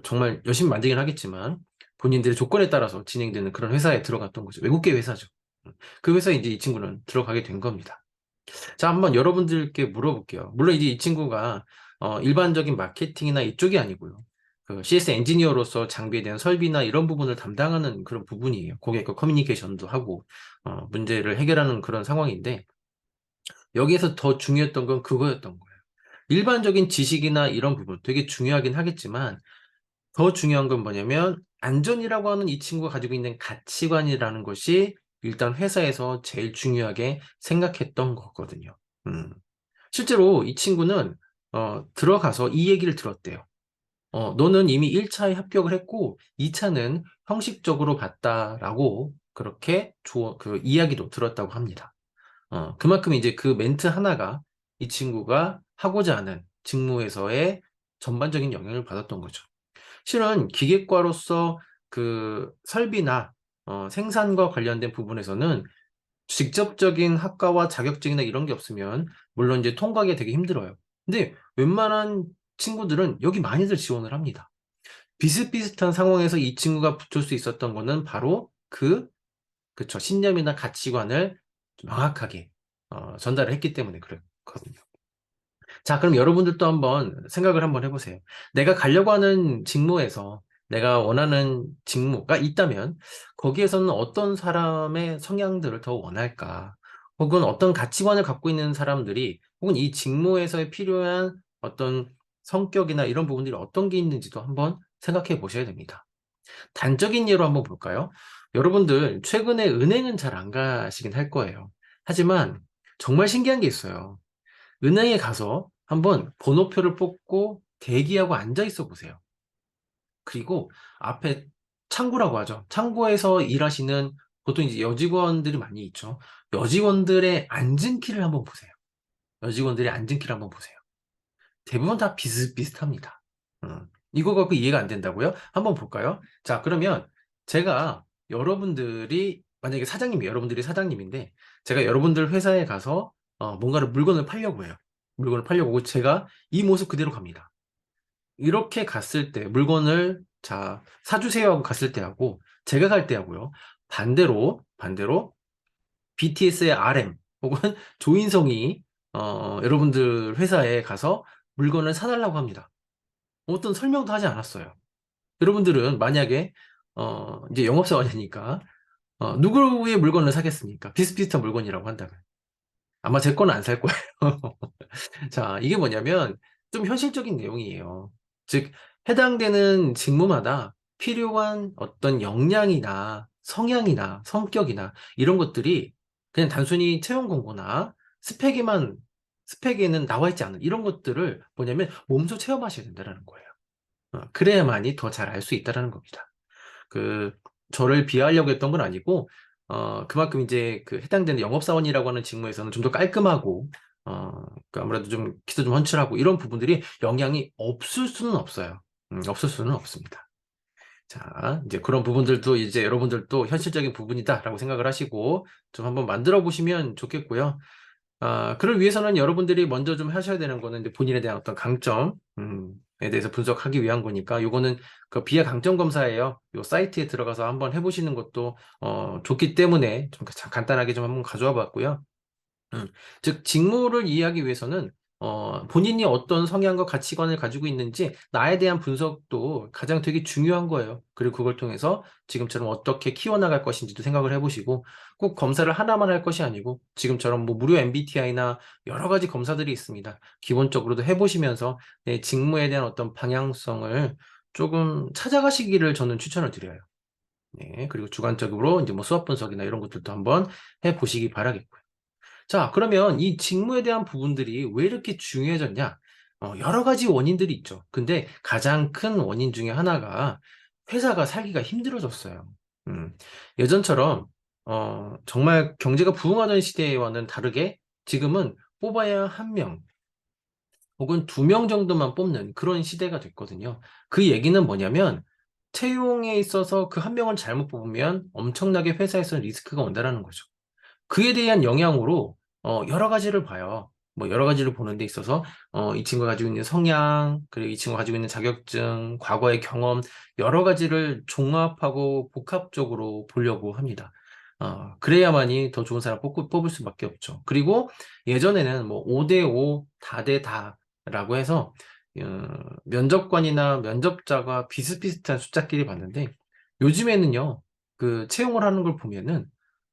정말 열심히 만들긴 하겠지만, 본인들의 조건에 따라서 진행되는 그런 회사에 들어갔던 거죠. 외국계 회사죠. 그 회사에 이제 이 친구는 들어가게 된 겁니다. 자, 한번 여러분들께 물어볼게요. 물론 이제 이 친구가 일반적인 마케팅이나 이쪽이 아니고요. 그 CS 엔지니어로서 장비에 대한 설비나 이런 부분을 담당하는 그런 부분이에요. 고객과 커뮤니케이션도 하고 문제를 해결하는 그런 상황인데 여기에서 더 중요했던 건 그거였던 거예요. 일반적인 지식이나 이런 부분 되게 중요하긴 하겠지만 더 중요한 건 뭐냐면 안전이라고 하는 이 친구가 가지고 있는 가치관이라는 것이 일단 회사에서 제일 중요하게 생각했던 거거든요. 음. 실제로 이 친구는 들어가서 이 얘기를 들었대요. 너는 이미 1차에 합격을 했고 2차는 형식적으로 봤다라고 그렇게 그 이야기도 들었다고 합니다. 그만큼 이제 그 멘트 하나가 이 친구가 하고자 하는 직무에서의 전반적인 영향을 받았던 거죠. 실은 기계과로서 그 설비나 생산과 관련된 부분에서는 직접적인 학과와 자격증이나 이런 게 없으면 물론 이제 통과하기 되게 힘들어요. 근데 웬만한 친구들은 여기 많이들 지원을 합니다. 비슷비슷한 상황에서 이 친구가 붙을 수 있었던 거는 바로 그쵸, 신념이나 가치관을 명확하게 전달을 했기 때문에 그렇거든요. 자, 그럼 여러분들도 한번 생각을 한번 해보세요. 내가 가려고 하는 직무에서 내가 원하는 직무가 있다면 거기에서는 어떤 사람의 성향들을 더 원할까? 혹은 어떤 가치관을 갖고 있는 사람들이 혹은 이 직무에서 필요한 어떤 성격이나 이런 부분들이 어떤 게 있는지도 한번 생각해 보셔야 됩니다. 단적인 예로 한번 볼까요? 여러분들 최근에 은행은 잘 안 가시긴 할 거예요. 하지만 정말 신기한 게 있어요. 은행에 가서 한번 번호표를 뽑고 대기하고 앉아 있어 보세요. 그리고 앞에 창구라고 하죠. 창구에서 일하시는 보통 이제 여직원들이 많이 있죠. 여직원들의 앉은 키를 한번 보세요. 여직원들의 앉은 키를 한번 보세요. 대부분 다 비슷비슷합니다. 이거 갖고 이해가 안 된다고요? 한번 볼까요? 자, 그러면 제가 여러분들이 만약에 여러분들이 사장님인데 제가 여러분들 회사에 가서 뭔가를 물건을 팔려고 해요. 물건을 팔려고 하고 제가 이 모습 그대로 갑니다. 이렇게 갔을 때 물건을 자 사주세요 하고 갔을 때하고 제가 갈 때하고요. 반대로 BTS의 RM 혹은 조인성이 여러분들 회사에 가서 물건을 사달라고 합니다. 어떤 설명도 하지 않았어요. 여러분들은 만약에 이제 영업사원이니까 누구의 물건을 사겠습니까? 비슷비슷한 물건이라고 한다면 아마 제 거는 안 살 거예요. 자, 이게 뭐냐면 좀 현실적인 내용이에요. 즉, 해당되는 직무마다 필요한 어떤 역량이나 성향이나 성격이나 이런 것들이 그냥 단순히 채용 공고나 스펙에는 나와 있지 않은 이런 것들을 뭐냐면 몸소 체험하셔야 된다는 거예요. 그래야만이 더 잘 알 수 있다는 겁니다. 그 저를 비하하려고 했던 건 아니고 그만큼 이제 그 해당되는 영업사원이라고 하는 직무에서는 좀 더 깔끔하고 그 아무래도 좀 키도 좀 훤칠하고 이런 부분들이 영향이 없을 수는 없어요. 없을 수는 없습니다. 자, 이제 그런 부분들도 이제 여러분들도 현실적인 부분이다라고 생각을 하시고 좀 한번 만들어 보시면 좋겠고요. 그걸 위해서는 여러분들이 먼저 좀 하셔야 되는 거는 이제 본인에 대한 어떤 강점, 에 대해서 분석하기 위한 거니까 요거는 그 비하 강점 검사예요. 요 사이트에 들어가서 한번 해보시는 것도 좋기 때문에 좀 간단하게 좀 한번 가져와 봤고요. 즉, 직무를 이해하기 위해서는 본인이 어떤 성향과 가치관을 가지고 있는지 나에 대한 분석도 가장 되게 중요한 거예요. 그리고 그걸 통해서 지금처럼 어떻게 키워나갈 것인지도 생각을 해보시고 꼭 검사를 하나만 할 것이 아니고 지금처럼 뭐 무료 MBTI나 여러 가지 검사들이 있습니다. 기본적으로도 해보시면서 내 직무에 대한 어떤 방향성을 조금 찾아가시기를 저는 추천을 드려요. 네, 그리고 주관적으로 이제 뭐 수업 분석이나 이런 것들도 한번 해보시기 바라겠고요. 자, 그러면 이 직무에 대한 부분들이 왜 이렇게 중요해졌냐? 여러 가지 원인들이 있죠. 근데 가장 큰 원인 중에 하나가 회사가 살기가 힘들어졌어요. 음, 예전처럼, 정말 경제가 부흥하던 시대와는 다르게 지금은 뽑아야 한 명, 혹은 두 명 정도만 뽑는 그런 시대가 됐거든요. 그 얘기는 뭐냐면, 채용에 있어서 그 한 명을 잘못 뽑으면 엄청나게 회사에서 리스크가 온다는 거죠. 그에 대한 영향으로 여러 가지를 봐요. 뭐 여러 가지를 보는 데 있어서 이 친구가 가지고 있는 성향, 그리고 이 친구가 가지고 있는 자격증, 과거의 경험, 여러 가지를 종합하고 복합적으로 보려고 합니다. 그래야만이 더 좋은 사람 뽑을 수밖에 없죠. 그리고 예전에는 뭐 5대5, 다대 다라고 해서 면접관이나 면접자가 비슷비슷한 숫자끼리 봤는데 요즘에는요, 그 채용을 하는 걸 보면은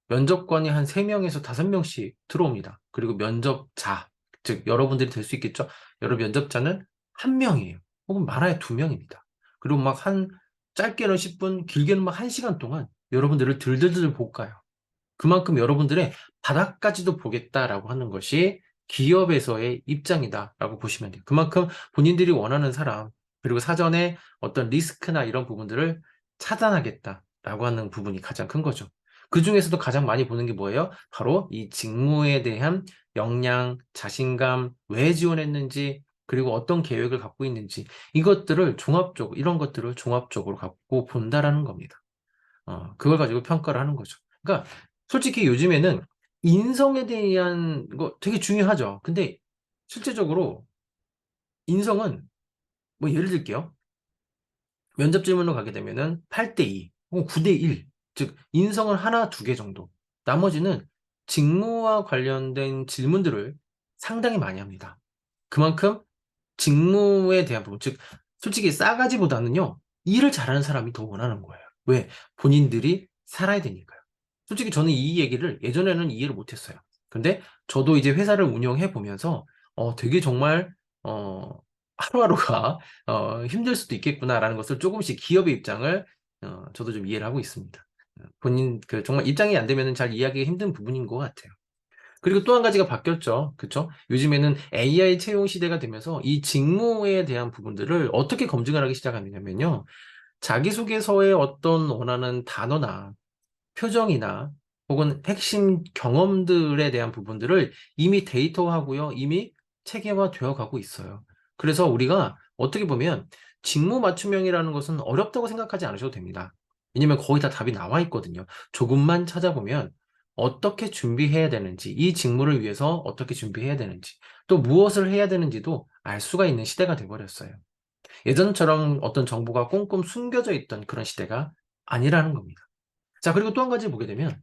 면접관이 한 3명에서 5명씩 들어옵니다. 그리고 면접자, 즉 여러분들이 될 수 있겠죠? 여러 면접자는 한 명이에요. 혹은 많아야 2명입니다. 그리고 막 짧게는 10분, 길게는 막 1시간 동안 여러분들을 들들들 볶아요. 그만큼 여러분들의 바닥까지도 보겠다라고 하는 것이 기업에서의 입장이다라고 보시면 돼요. 그만큼 본인들이 원하는 사람, 그리고 사전에 어떤 리스크나 이런 부분들을 차단하겠다라고 하는 부분이 가장 큰 거죠. 그 중에서도 가장 많이 보는 게 뭐예요? 바로 이 직무에 대한 역량, 자신감, 왜 지원했는지, 그리고 어떤 계획을 갖고 있는지, 이런 것들을 종합적으로 갖고 본다라는 겁니다. 그걸 가지고 평가를 하는 거죠. 그러니까 솔직히 요즘에는 인성에 대한 거 되게 중요하죠. 근데 실제적으로 인성은 뭐 예를 들게요. 면접 질문으로 가게 되면은 8대2 혹은 9대1, 즉 인성을 하나, 두 개 정도. 나머지는 직무와 관련된 질문들을 상당히 많이 합니다. 그만큼 직무에 대한 부분, 즉 솔직히 싸가지보다는요. 일을 잘하는 사람이 더 원하는 거예요. 왜? 본인들이 살아야 되니까요. 솔직히 저는 이 얘기를 예전에는 이해를 못했어요. 근데 저도 이제 회사를 운영해 보면서 되게 정말 어, 하루하루가 힘들 수도 있겠구나라는 것을 조금씩 기업의 입장을 저도 좀 이해를 하고 있습니다. 본인 그 정말 입장이 안 되면 잘 이해하기 힘든 부분인 것 같아요. 그리고 또 한 가지가 바뀌었죠. 그쵸? 요즘에는 AI 채용 시대가 되면서 이 직무에 대한 부분들을 어떻게 검증을 하기 시작하느냐면요. 자기소개서에 어떤 원하는 단어나 표정이나 혹은 핵심 경험들에 대한 부분들을 이미 데이터화하고요. 이미 체계화되어 가고 있어요. 그래서 우리가 어떻게 보면 직무 맞춤형이라는 것은 어렵다고 생각하지 않으셔도 됩니다. 왜냐면 거의 다 답이 나와 있거든요. 조금만 찾아보면 어떻게 준비해야 되는지, 이 직무를 위해서 어떻게 준비해야 되는지, 또 무엇을 해야 되는지도 알 수가 있는 시대가 돼버렸어요. 예전처럼 어떤 정보가 꽁꽁 숨겨져 있던 그런 시대가 아니라는 겁니다. 자, 그리고 또 한 가지 보게 되면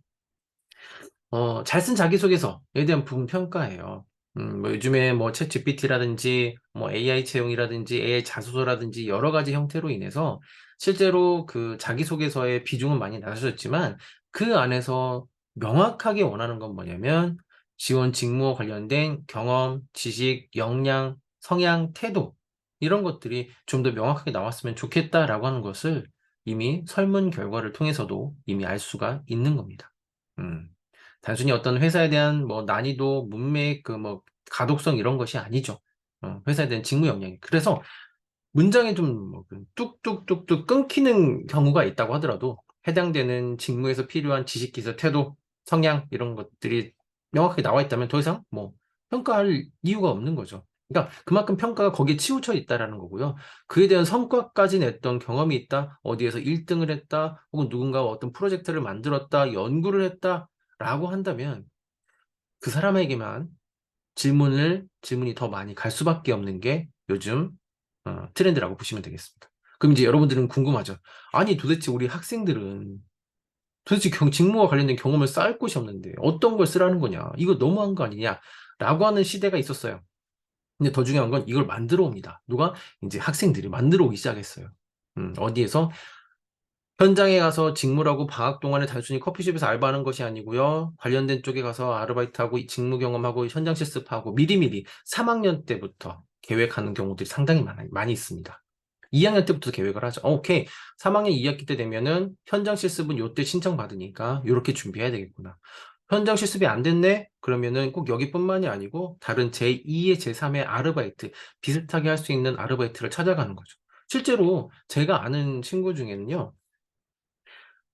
잘 쓴 자기소개서에 대한 부분 평가예요. 뭐 요즘에 뭐 챗GPT라든지 뭐 AI 채용이라든지 AI 자소서라든지 여러 가지 형태로 인해서 실제로 그 자기소개서의 비중은 많이 낮아졌지만 그 안에서 명확하게 원하는 건 뭐냐면 지원 직무와 관련된 경험, 지식, 역량, 성향, 태도 이런 것들이 좀 더 명확하게 나왔으면 좋겠다라고 하는 것을 이미 설문 결과를 통해서도 이미 알 수가 있는 겁니다. 음. 단순히 어떤 회사에 대한 뭐 난이도, 문맥, 그 뭐 가독성 이런 것이 아니죠. 회사에 대한 직무 역량이. 그래서 문장이 좀 뭐 그 뚝뚝뚝뚝 끊기는 경우가 있다고 하더라도 해당되는 직무에서 필요한 지식, 기술, 태도, 성향 이런 것들이 명확하게 나와 있다면 더 이상 뭐 평가할 이유가 없는 거죠. 그러니까 그만큼 평가가 거기에 치우쳐 있다라는 거고요. 그에 대한 성과까지 냈던 경험이 있다, 어디에서 1 등을 했다, 혹은 누군가와 어떤 프로젝트를 만들었다, 연구를 했다라고 한다면 그 사람에게만 질문이 더 많이 갈 수밖에 없는 게 요즘 트렌드라고 보시면 되겠습니다. 그럼 이제 여러분들은 궁금하죠. 아니 도대체 우리 학생들은 도대체 직무와 관련된 경험을 쌓을 곳이 없는데 어떤 걸 쓰라는 거냐? 이거 너무한 거 아니냐?라고 하는 시대가 있었어요. 근데 더 중요한 건 이걸 만들어 옵니다. 누가? 인제 학생들이 만들어 오기 시작했어요. 어디에서? 현장에 가서 직무라고 방학 동안에 단순히 커피숍에서 알바하는 것이 아니고요. 관련된 쪽에 가서 아르바이트하고 이 직무 경험하고 현장 실습하고 미리미리 3 학년 때부터 계획하는 경우들이 상당히 많이 있습니다. 2 학년 때부터 계획을 하죠. 오케이. 3 학년 2 학기 때 되면은 현장 실습은 요때 신청받으니까 요렇게 준비해야 되겠구나. 현장 실습이 안 됐네? 그러면은 꼭 여기뿐만이 아니고 다른 제2의 제3의 아르바이트, 비슷하게 할 수 있는 아르바이트를 찾아가는 거죠. 실제로 제가 아는 친구 중에는요.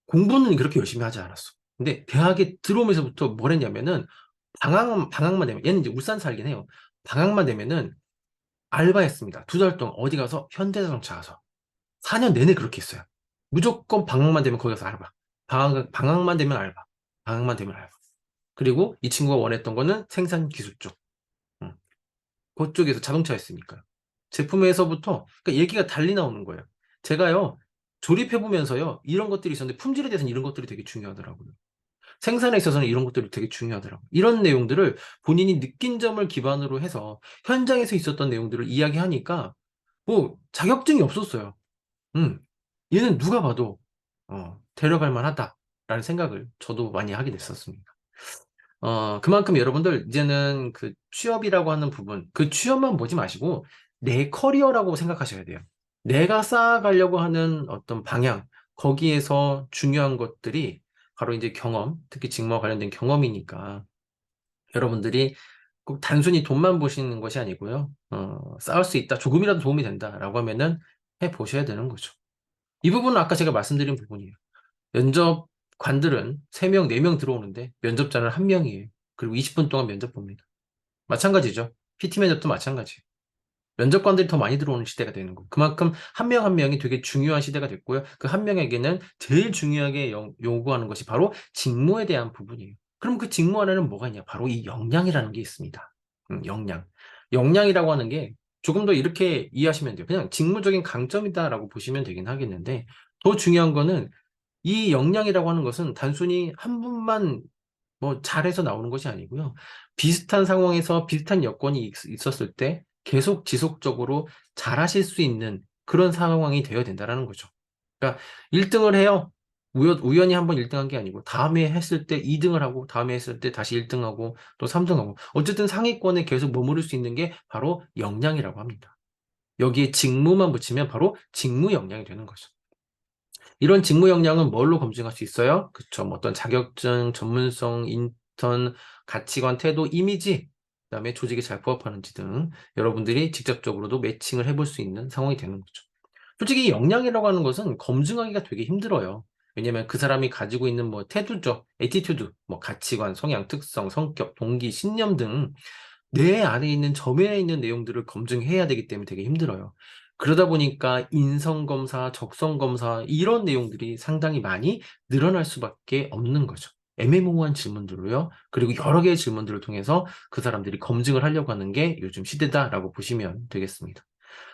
공부는 그렇게 열심히 하지 않았어. 근데 대학에 들어오면서부터 뭘 했냐면은 방학만 되면 얘는 이제 울산 살긴 해요. 방학만 되면은 알바했습니다. 2달 동안 어디 가서 현대자동차 가서 4년 내내 그렇게 했어요. 무조건 방학만 되면 거기 가서 알바. 방학만 되면 알바. 방학만 되면 알바. 그리고 이 친구가 원했던 거는 생산 기술 쪽. 음. 그쪽에서 자동차였으니까요. 제품에서부터 그러니까 얘기가 달리 나오는 거예요. 제가요 조립해 보면서요 이런 것들이 있었는데 품질에 대해서는 이런 것들이 되게 중요하더라고요. 생산에 있어서는 이런 것들이 되게 중요하더라고요. 이런 내용들을 본인이 느낀 점을 기반으로 해서 현장에서 있었던 내용들을 이야기하니까 뭐 자격증이 없었어요. 음. 얘는 누가 봐도 '데려갈 만하다.'라는 생각을 저도 많이 하게 됐었습니다. 그만큼 여러분들 이제는 그 취업이라고 하는 부분, 그 취업만 보지 마시고 내 커리어라고 생각하셔야 돼요. 내가 쌓아가려고 하는 어떤 방향, 거기에서 중요한 것들이 바로 이제 경험, 특히 직무와 관련된 경험이니까 여러분들이 꼭 단순히 돈만 보시는 것이 아니고요. '쌓을 수 있다. 조금이라도 도움이 된다.'라고 하면은 해 보셔야 되는 거죠. 이 부분은 아까 제가 말씀드린 부분이에요. 면접관들은 3 명, 4명 들어오는데 면접자는 1 명이에요. 그리고 20분 동안 면접 봅니다. 마찬가지죠. PT 면접도 마찬가지예요. 면접관들이 더 많이 들어오는 시대가 되는 거고 그만큼 한 명 한 명이 되게 중요한 시대가 됐고요. 그 한 명에게는 제일 중요하게 요구하는 것이 바로 직무에 대한 부분이에요. 그럼 그 직무 안에는 뭐가 있냐? 바로 이 역량이라는 게 있습니다. 역량. 역량이라고 하는 게 조금 더 이렇게 이해하시면 돼요. 그냥 '직무적인 강점이다.'라고 보시면 되긴 하겠는데 더 중요한 거는 이 역량이라고 하는 것은 단순히 한 분만 뭐 잘해서 나오는 것이 아니고요. 비슷한 상황에서 비슷한 여건이 있었을 때 계속 지속적으로 잘하실 수 있는 그런 상황이 되어야 된다라는 거죠. 그러니까 1 등을 해요. 우연히 한번 1 등한 게 아니고 다음에 했을 때 2 등을 하고 다음에 했을 때 다시 1 등하고 또 3 등하고 어쨌든 상위권에 계속 머무를 수 있는 게 바로 역량이라고 합니다. 여기에 직무만 붙이면 바로 직무 역량이 되는 거죠. 이런 직무 역량은 뭘로 검증할 수 있어요? 그쵸. 뭐 어떤 자격증, 전문성, 인턴, 가치관, 태도, 이미지, 그다음에 조직에 잘 부합하는지 등 여러분들이 직접적으로도 매칭을 해볼 수 있는 상황이 되는 거죠. 솔직히 이 역량이라고 하는 것은 검증하기가 되게 힘들어요. 왜냐면 그 사람이 가지고 있는 뭐 태도죠. 애티튜드, 뭐 가치관, 성향, 특성, 성격, 동기, 신념 등 뇌 안에 있는 점에 있는 내용들을 검증해야 되기 때문에 되게 힘들어요. 그러다 보니까 인성검사, 적성검사 이런 내용들이 상당히 많이 늘어날 수밖에 없는 거죠. 애매모호한 질문들로요. 그리고 여러 개의 질문들을 통해서 그 사람들이 검증을 하려고 하는 게 요즘 시대다라고 보시면 되겠습니다.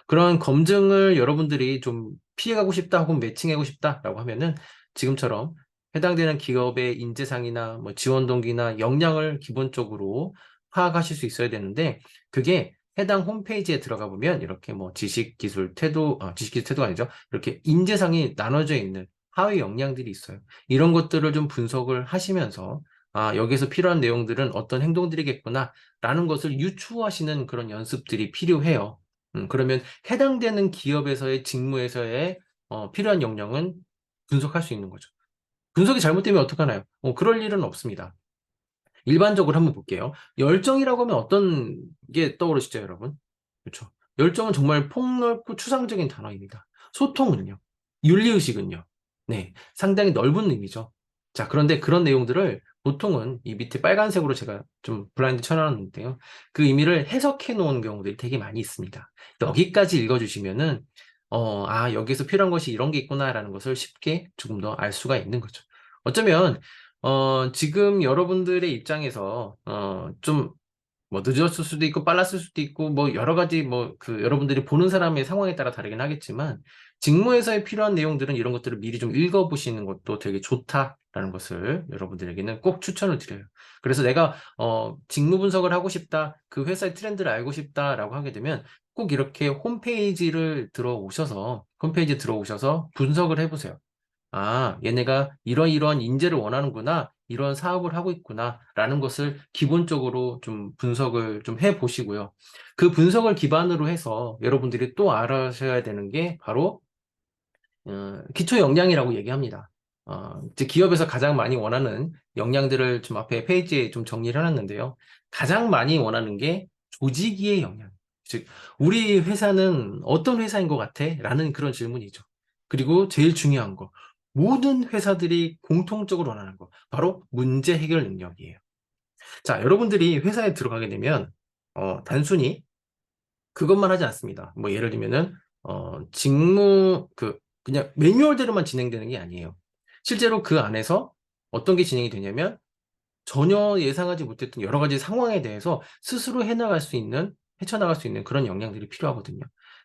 그런 검증을 여러분들이 좀 피해가고 싶다 혹은 매칭하고 싶다라고 하면은 지금처럼 해당되는 기업의 인재상이나 뭐 지원 동기나 역량을 기본적으로 파악하실 수 있어야 되는데 그게 해당 홈페이지에 들어가 보면 이렇게 뭐 지식, 기술, 태도, 지식, 기술, 태도가 아니죠. 이렇게 인재상이 나눠져 있는 하위 역량들이 있어요. 이런 것들을 좀 분석을 하시면서 여기서 필요한 내용들은 어떤 행동들이겠구나 라는 것을 유추하시는 그런 연습들이 필요해요. 그러면 해당되는 기업에서의 직무에서의 필요한 역량은 분석할 수 있는 거죠. 분석이 잘못되면 어떡하나요? 그럴 일은 없습니다. 일반적으로 한번 볼게요. 열정이라고 하면 어떤 게 떠오르시죠, 여러분? 그렇죠. 열정은 정말 폭넓고 추상적인 단어입니다. 소통은요? 윤리의식은요? 네, 상당히 넓은 의미죠. 자, 그런데 그런 내용들을 보통은 이 밑에 빨간색으로 제가 좀 블라인드 쳐놨는데요. 그 의미를 해석해 놓은 경우들이 되게 많이 있습니다. 여기까지 읽어주시면은, 여기서 필요한 것이 이런 게 있구나라는 것을 쉽게 조금 더 알 수가 있는 거죠. 어쩌면 지금 여러분들의 입장에서, 좀, 뭐, 늦었을 수도 있고, 빨랐을 수도 있고, 뭐, 여러 가지, 뭐, 여러분들이 보는 사람의 상황에 따라 다르긴 하겠지만, 직무에서의 필요한 내용들은 이런 것들을 미리 좀 읽어보시는 것도 되게 좋다라는 것을 여러분들에게는 꼭 추천을 드려요. 그래서 내가, 직무 분석을 하고 싶다, 그 회사의 트렌드를 알고 싶다라고 하게 되면, 꼭 이렇게 홈페이지 들어오셔서 분석을 해보세요. 얘네가 이러이러한 인재를 원하는구나, 이런 사업을 하고 있구나, 라는 것을 기본적으로 좀 분석을 좀 해보시고요. 그 분석을 기반으로 해서 여러분들이 또 알아셔야 되는 게 바로 기초 역량이라고 얘기합니다. 이제 기업에서 가장 많이 원하는 역량들을 좀 앞에 페이지에 좀 정리를 해놨는데요. 가장 많이 원하는 게 조직위의 역량. 즉, 우리 회사는 어떤 회사인 것 같아? 라는 그런 질문이죠. 그리고 제일 중요한 거, 모든 회사들이 공통적으로 원하는 거, 바로 문제 해결 능력이에요. 자, 여러분들이 회사에 들어가게 되면, 단순히 그것만 하지 않습니다. 뭐 예를 들면은 그냥 매뉴얼대로만 진행되는 게 아니에요. 실제로 그 안에서 어떤 게 진행이 되냐면 전혀 예상하지 못했던 여러 가지 상황에 대해서 스스로 헤쳐나갈 수 있는 그런 역량들이 필요하거든요.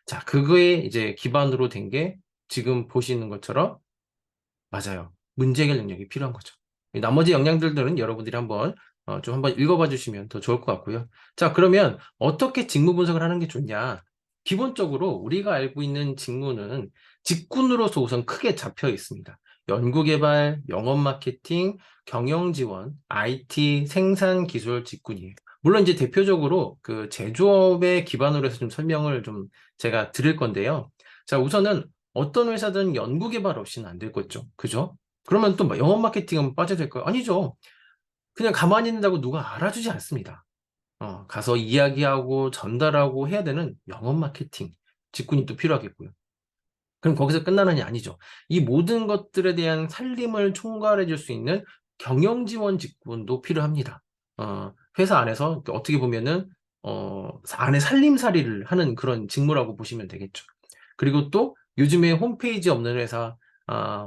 자, 그거에 이제 기반으로 된 게 지금 보시는 것처럼 맞아요. 문제 해결 능력이 필요한 거죠. 나머지 역량들은 여러분들이 좀 한번 읽어봐 주시면 더 좋을 것 같고요. 자, 그러면 어떻게 직무 분석을 하는 게 좋냐? 기본적으로 우리가 알고 있는 직무는 직군으로서 우선 크게 잡혀 있습니다. 연구개발, 영업 마케팅, 경영 지원, IT, 생산 기술 직군이에요. 물론 이제 대표적으로 그 제조업에 기반으로 해서 좀 설명을 좀 제가 드릴 건데요. 자, 우선은 어떤 회사든 연구 개발 없이는 안 될 거죠. 그죠? 그러면 또 영업 마케팅은 빠져야 될까요? 아니죠. 그냥 가만히 있는다고 누가 알아주지 않습니다. 가서 이야기하고 전달하고 해야 되는 영업 마케팅, 직군이 또 필요하겠고요. 그럼 거기서 끝나는 게 아니죠. 이 모든 것들에 대한 살림을 총괄해 줄 수 있는 경영 지원 직군도 필요합니다. 회사 안에서 어떻게 보면은, 안에 살림살이를 하는 그런 직무라고 보시면 되겠죠. 그리고 또 요즘에 홈페이지 없는 회사,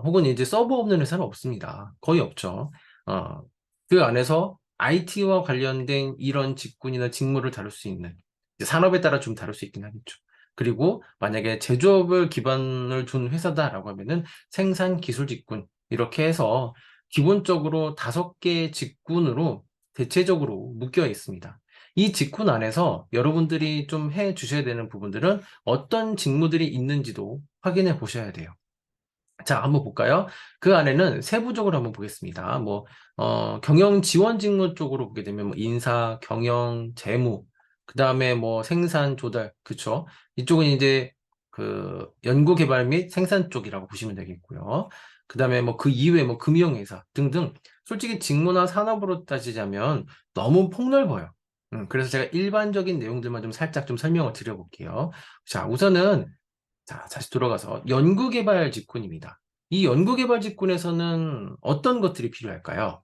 혹은 이제 서버 없는 회사는 없습니다. 거의 없죠. 어, 그 안에서 IT와 관련된 이런 직군이나 직무를 다룰 수 있는, 이제 산업에 따라 좀 다룰 수 있긴 하겠죠. 그리고 만약에 제조업을 기반을 둔 회사다라고 하면은 생산 기술 직군, 이렇게 해서 기본적으로 5개 직군으로 대체적으로 묶여 있습니다. 이 직군 안에서 여러분들이 좀 해 주셔야 되는 부분들은 어떤 직무들이 있는지도 확인해 보셔야 돼요. 자, 한번 볼까요? 그 안에는 세부적으로 한번 보겠습니다. 뭐, 경영 지원 직무 쪽으로 보게 되면 뭐 인사, 경영, 재무, 그 다음에 뭐 생산 조달, 그쵸? 이쪽은 이제 그 연구 개발 및 생산 쪽이라고 보시면 되겠고요. 그 다음에 뭐 그 이외에 뭐 금융회사 등등, 솔직히 직무나 산업으로 따지자면 너무 폭넓어요. 그래서 제가 일반적인 내용들만 좀 살짝 좀 설명을 드려볼게요. 자, 우선은 자, 다시 돌아가서 연구개발 직군입니다. 이 연구개발 직군에서는 어떤 것들이 필요할까요?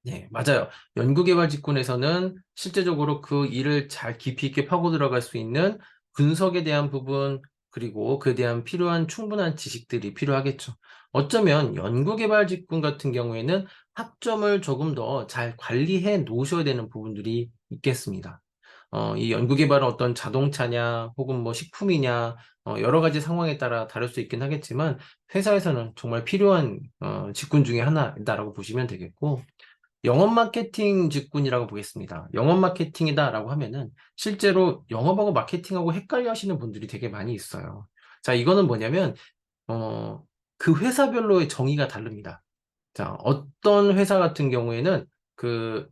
네, 맞아요. 연구개발 직군에서는 실제적으로 그 일을 잘 깊이 있게 파고 들어갈 수 있는 분석에 대한 부분, 그리고 그에 대한 필요한 충분한 지식들이 필요하겠죠. 어쩌면 연구개발 직군 같은 경우에는 학점을 조금 더 잘 관리해 놓으셔야 되는 부분들이 있겠습니다. 이 연구개발은 어떤 자동차냐, 혹은 뭐 식품이냐, 여러 가지 상황에 따라 다를 수 있긴 하겠지만, 회사에서는 정말 필요한, 직군 중에 하나다라고 보시면 되겠고, 영업 마케팅 직군이라고 보겠습니다. 영업 마케팅이다라고 하면은, 실제로 영업하고 마케팅하고 헷갈려 하시는 분들이 되게 많이 있어요. 자, 이거는 뭐냐면, 어, 그 회사별로의 정의가 다릅니다. 자, 어떤 회사 같은 경우에는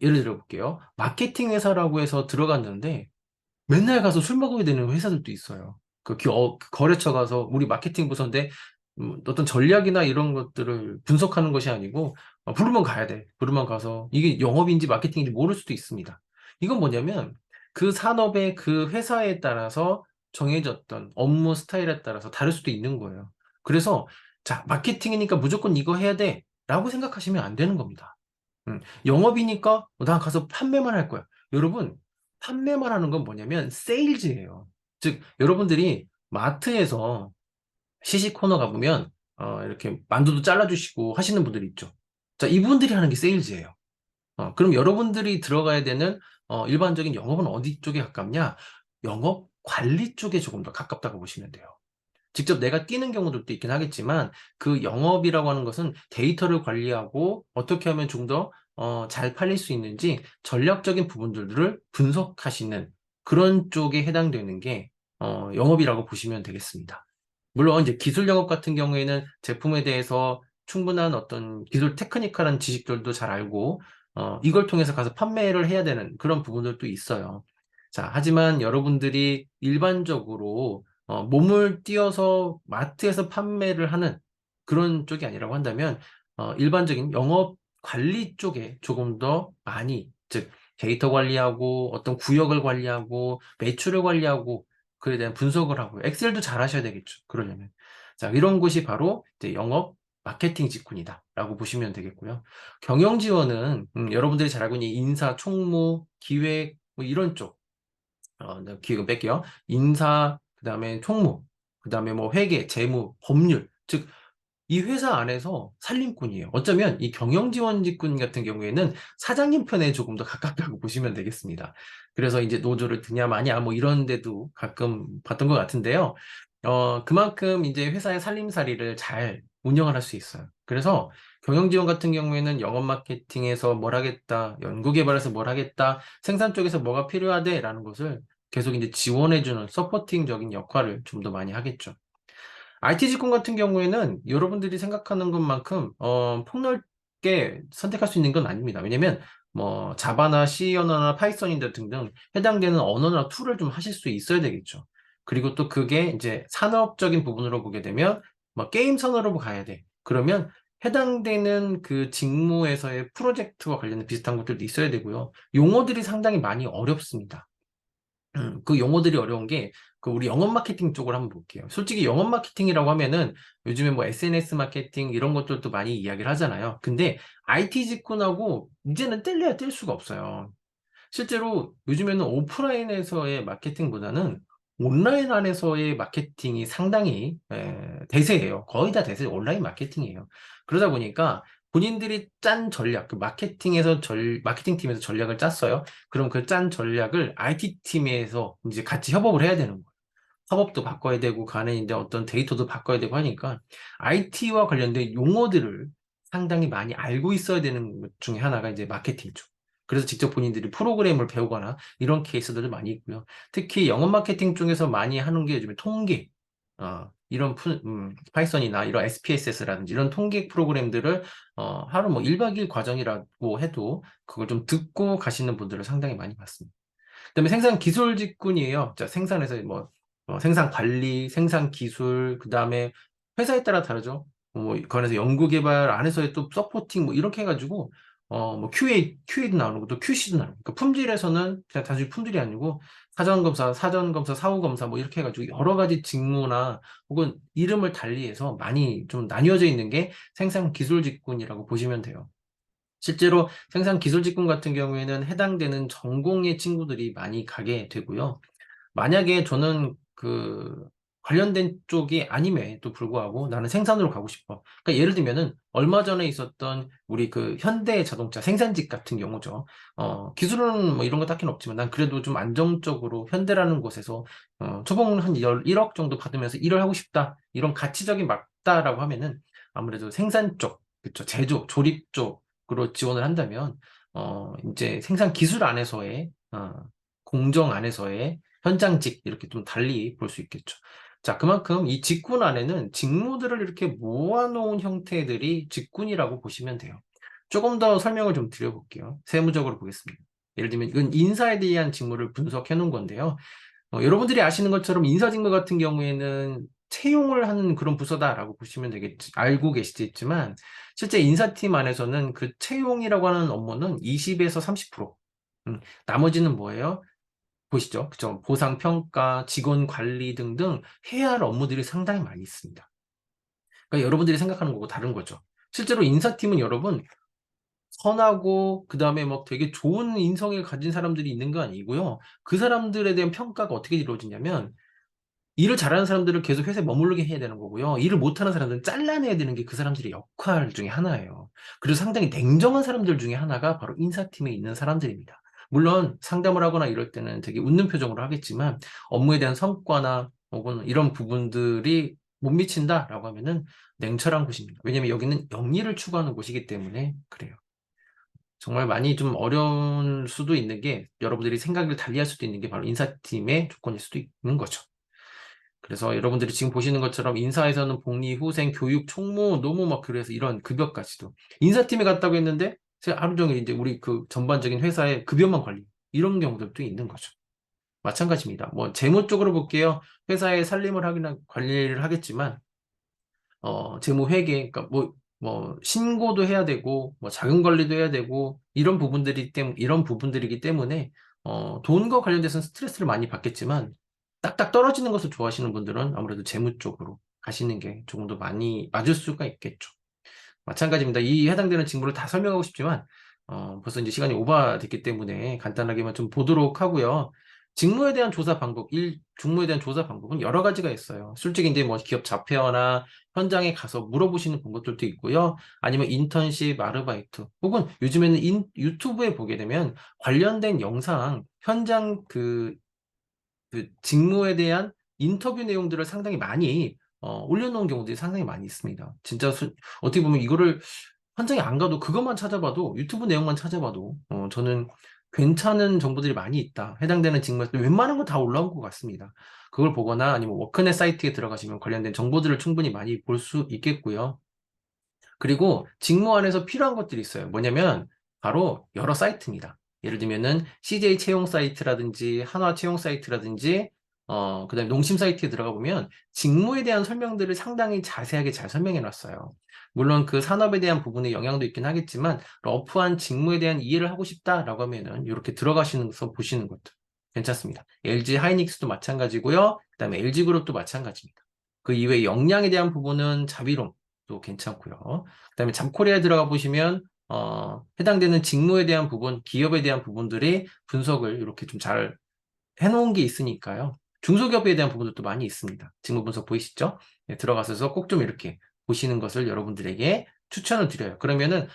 예를 들어 볼게요. 마케팅 회사라고 해서 들어갔는데 맨날 가서 술 먹어야 되는 회사들도 있어요. 그 거래처 가서 우리 마케팅 부서인데 어떤 전략이나 이런 것들을 분석하는 것이 아니고 부르면 가야 돼. 부르면 가서 이게 영업인지 마케팅인지 모를 수도 있습니다. 이건 뭐냐면 그 산업의 그 회사에 따라서 정해졌던 업무 스타일에 따라서 다를 수도 있는 거예요. 그래서 자, 마케팅이니까 무조건 이거 해야 돼. 라고 생각하시면 안 되는 겁니다. 영업이니까 난 가서 판매만 할 거야. 여러분, 판매만 하는 건 뭐냐면 세일즈예요. 즉, 여러분들이 마트에서 시식 코너 가보면 이렇게 만두도 잘라주시고 하시는 분들이 있죠. 자, 이분들이 하는 게 세일즈예요. 그럼 여러분들이 들어가야 되는 일반적인 영업은 어디 쪽에 가깝냐? 영업 관리 쪽에 조금 더 가깝다고 보시면 돼요. 직접 내가 뛰는 경우도 있긴 하겠지만 그 영업이라고 하는 것은 데이터를 관리하고 어떻게 하면 좀 더 잘 팔릴 수 있는지 전략적인 부분들을 분석하시는 그런 쪽에 해당되는 게 영업이라고 보시면 되겠습니다. 물론 이제 기술 영업 같은 경우에는 제품에 대해서 충분한 어떤 기술 테크니컬한 지식들도 잘 알고 이걸 통해서 가서 판매를 해야 되는 그런 부분들도 있어요. 자, 하지만 여러분들이 일반적으로 몸을 띄어서 마트에서 판매를 하는 그런 쪽이 아니라고 한다면, 일반적인 영업 관리 쪽에 조금 더 많이, 즉, 데이터 관리하고, 어떤 구역을 관리하고, 매출을 관리하고, 그에 대한 분석을 하고, 엑셀도 잘 하셔야 되겠죠. 그러려면. 자, 이런 곳이 바로 이제 영업 마케팅 직군이다. 라고 보시면 되겠고요. 경영 지원은, 여러분들이 잘 알고 있는 인사, 총무, 기획, 뭐 이런 쪽, 네, 기획은 뺄게요. 인사, 그 다음에 총무, 그 다음에 뭐 회계, 재무, 법률. 즉, 이 회사 안에서 살림꾼이에요. 어쩌면 이 경영지원직군 같은 경우에는 사장님 편에 조금 더 가깝다고 보시면 되겠습니다. 그래서 이제 노조를 드냐 마냐 뭐 이런 데도 가끔 봤던 것 같은데요. 그만큼 이제 회사의 살림살이를 잘 운영을 할 수 있어요. 그래서 경영지원 같은 경우에는 영업 마케팅에서 뭘 하겠다, 연구개발에서 뭘 하겠다, 생산 쪽에서 뭐가 필요하대라는 것을 계속 이제 지원해주는 서포팅적인 역할을 좀 더 많이 하겠죠. IT 직군 같은 경우에는 여러분들이 생각하는 것만큼 폭넓게 선택할 수 있는 건 아닙니다. 왜냐면 뭐 자바나 C 언어나 파이썬인데 등등 해당되는 언어나 툴을 좀 하실 수 있어야 되겠죠. 그리고 또 그게 이제 산업적인 부분으로 보게 되면 뭐 게임 산업으로 가야 돼. 그러면 해당되는 그 직무에서의 프로젝트와 관련된 비슷한 것들도 있어야 되고요. 용어들이 상당히 많이 어렵습니다. 그 용어들이 어려운 게, 우리 영업 마케팅 쪽을 한번 볼게요. 솔직히 영업 마케팅이라고 하면은 요즘에 뭐 SNS 마케팅 이런 것들도 많이 이야기를 하잖아요. 근데 IT 직군하고 이제는 뗄래야 뗄 수가 없어요. 실제로 요즘에는 오프라인에서의 마케팅보다는 온라인 안에서의 마케팅이 상당히 대세예요. 거의 다 대세 온라인 마케팅이에요. 그러다 보니까 본인들이 짠 전략, 마케팅 팀에서 전략을 짰어요. 그럼 그 짠 전략을 IT 팀에서 이제 같이 협업을 해야 되는 거예요. 협업도 바꿔야 되고 간에 이제 어떤 데이터도 바꿔야 되고 하니까 IT와 관련된 용어들을 상당히 많이 알고 있어야 되는 것 중에 하나가 이제 마케팅이죠. 그래서 직접 본인들이 프로그램을 배우거나 이런 케이스들도 많이 있고요. 특히 영업 마케팅 중에서 많이 하는 게 요즘에 통계, 이런 파이썬이나 이런 SPSS라든지 이런 통계 프로그램들을 하루 뭐 1박 2일 과정이라고 해도 그걸 좀 듣고 가시는 분들을 상당히 많이 봤습니다. 그다음에 생산 기술 직군이에요. 자, 생산에서 뭐 생산 관리, 생산 기술, 그다음에 회사에 따라 다르죠. 뭐 그래서 연구 개발 안에서의 또 서포팅 뭐 이렇게 해가지고 뭐 QA도 나오는 것도 QC도 나오는. 그러니까 품질에서는 그냥 단순히 품질이 아니고 사전 검사, 사후 검사 뭐 이렇게 해가지고 여러 가지 직무나 혹은 이름을 달리해서 많이 좀 나뉘어져 있는 게 생산 기술 직군이라고 보시면 돼요. 실제로 생산 기술 직군 같은 경우에는 해당되는 전공의 친구들이 많이 가게 되고요. 만약에 저는 관련된 쪽이 아님에도 불구하고 나는 생산으로 가고 싶어. 그러니까 예를 들면은 얼마 전에 있었던 우리 그 현대 자동차 생산직 같은 경우죠. 기술은 뭐 이런 거 딱히는 없지만 난 그래도 좀 안정적으로 현대라는 곳에서 초봉 한 1억 정도 받으면서 일을 하고 싶다. 이런 가치적인 맞다라고 하면은 아무래도 생산 쪽, 그쵸, 제조, 조립 쪽으로 지원을 한다면 이제 생산 기술 안에서의 공정 안에서의 현장직 이렇게 좀 달리 볼 수 있겠죠. 자, 그만큼 이 직군 안에는 직무들을 이렇게 모아놓은 형태들이 직군이라고 보시면 돼요. 조금 더 설명을 좀 드려볼게요. 세무적으로 보겠습니다. 예를 들면 이건 인사에 대한 직무를 분석해 놓은 건데요. 여러분들이 아시는 것처럼 인사직무 같은 경우에는 채용을 하는 그런 부서다라고 보시면 되겠지, 알고 계시겠지만, 실제 인사팀 안에서는 그 채용이라고 하는 업무는 20에서 30%. 나머지는 뭐예요? 보시죠. 그죠? 보상, 평가, 직원 관리 등등 해야 할 업무들이 상당히 많이 있습니다. 그러니까 여러분들이 생각하는 거고 다른 거죠. 실제로 인사팀은 여러분, 선하고 그다음에 막 되게 좋은 인성을 가진 사람들이 있는 거 아니고요. 그 사람들에 대한 평가가 어떻게 이루어지냐면 일을 잘하는 사람들을 계속 회사에 머무르게 해야 되는 거고요. 일을 못하는 사람들은 잘라내야 되는 게 그 사람들의 역할 중에 하나예요. 그리고 상당히 냉정한 사람들 중에 하나가 바로 인사팀에 있는 사람들입니다. 물론 상담을 하거나 이럴 때는 되게 웃는 표정으로 하겠지만 업무에 대한 성과나 혹은 이런 부분들이 못 미친다라고 하면은 냉철한 곳입니다. 왜냐면 여기는 영리를 추구하는 곳이기 때문에 그래요. 정말 많이 좀 어려운 수도 있는 게 여러분들이 생각을 달리할 수도 있는 게 바로 인사팀의 조건일 수도 있는 거죠. 그래서 여러분들이 지금 보시는 것처럼 인사에서는 복리, 후생, 교육, 총무, 노무 막 그래서 이런 급여까지도 인사팀에 갔다고 했는데 제가 하루 종일 이제 우리 그 전반적인 회사의 급여만 관리 이런 경우들도 있는 거죠. 마찬가지입니다. 뭐 재무 쪽으로 볼게요. 회사의 살림을 하기나 관리를 하겠지만 재무 회계, 그러니까 뭐 신고도 해야 되고 뭐 자금 관리도 해야 되고 이런 부분들이기 때문에 돈과 관련돼서는 스트레스를 많이 받겠지만 딱딱 떨어지는 것을 좋아하시는 분들은 아무래도 재무 쪽으로 가시는 게 조금 더 많이 맞을 수가 있겠죠. 마찬가지입니다. 이 해당되는 직무를 다 설명하고 싶지만 벌써 이제 시간이 오버됐기 때문에 간단하게만 좀 보도록 하고요. 직무에 대한 조사 방법, 중무에 대한 조사 방법은 여러 가지가 있어요. 솔직히 이제 뭐 기업 자폐어나 현장에 가서 물어보시는 방법들도 있고요. 아니면 인턴십, 아르바이트, 혹은 요즘에는 유튜브에 보게 되면 관련된 영상, 현장 그 직무에 대한 인터뷰 내용들을 상당히 많이 올려놓은 경우들이 상당히 많이 있습니다. 진짜 어떻게 보면 이거를 현장에 안 가도 그것만 찾아봐도 유튜브 내용만 찾아봐도 저는 괜찮은 정보들이 많이 있다. 해당되는 직무에서 웬만한 거 다 올라온 것 같습니다. 그걸 보거나 아니면 워크넷 사이트에 들어가시면 관련된 정보들을 충분히 많이 볼 수 있겠고요. 그리고 직무 안에서 필요한 것들이 있어요. 뭐냐면 바로 여러 사이트입니다. 예를 들면은 CJ 채용 사이트라든지 한화 채용 사이트라든지 그다음에 농심 사이트에 들어가 보면 직무에 대한 설명들을 상당히 자세하게 잘 설명해 놨어요. 물론 그 산업에 대한 부분에 영향도 있긴 하겠지만 러프한 직무에 대한 이해를 하고 싶다라고 하면은 이렇게 들어가시면서 보시는 것도 괜찮습니다. LG 하이닉스도 마찬가지고요. 그다음에 LG그룹도 마찬가지입니다. 그 이외에 역량에 대한 부분은 자비롱도 괜찮고요. 그다음에 잡코리아에 들어가 보시면 해당되는 직무에 대한 부분, 기업에 대한 부분들이 분석을 이렇게 좀 잘 해놓은 게 있으니까요. 중소기업에 대한 부분들도 많이 있습니다. 직무 분석 보이시죠? 네, 들어가셔서 꼭 좀 이렇게 보시는 것을 여러분들에게 추천을 드려요. 그러면은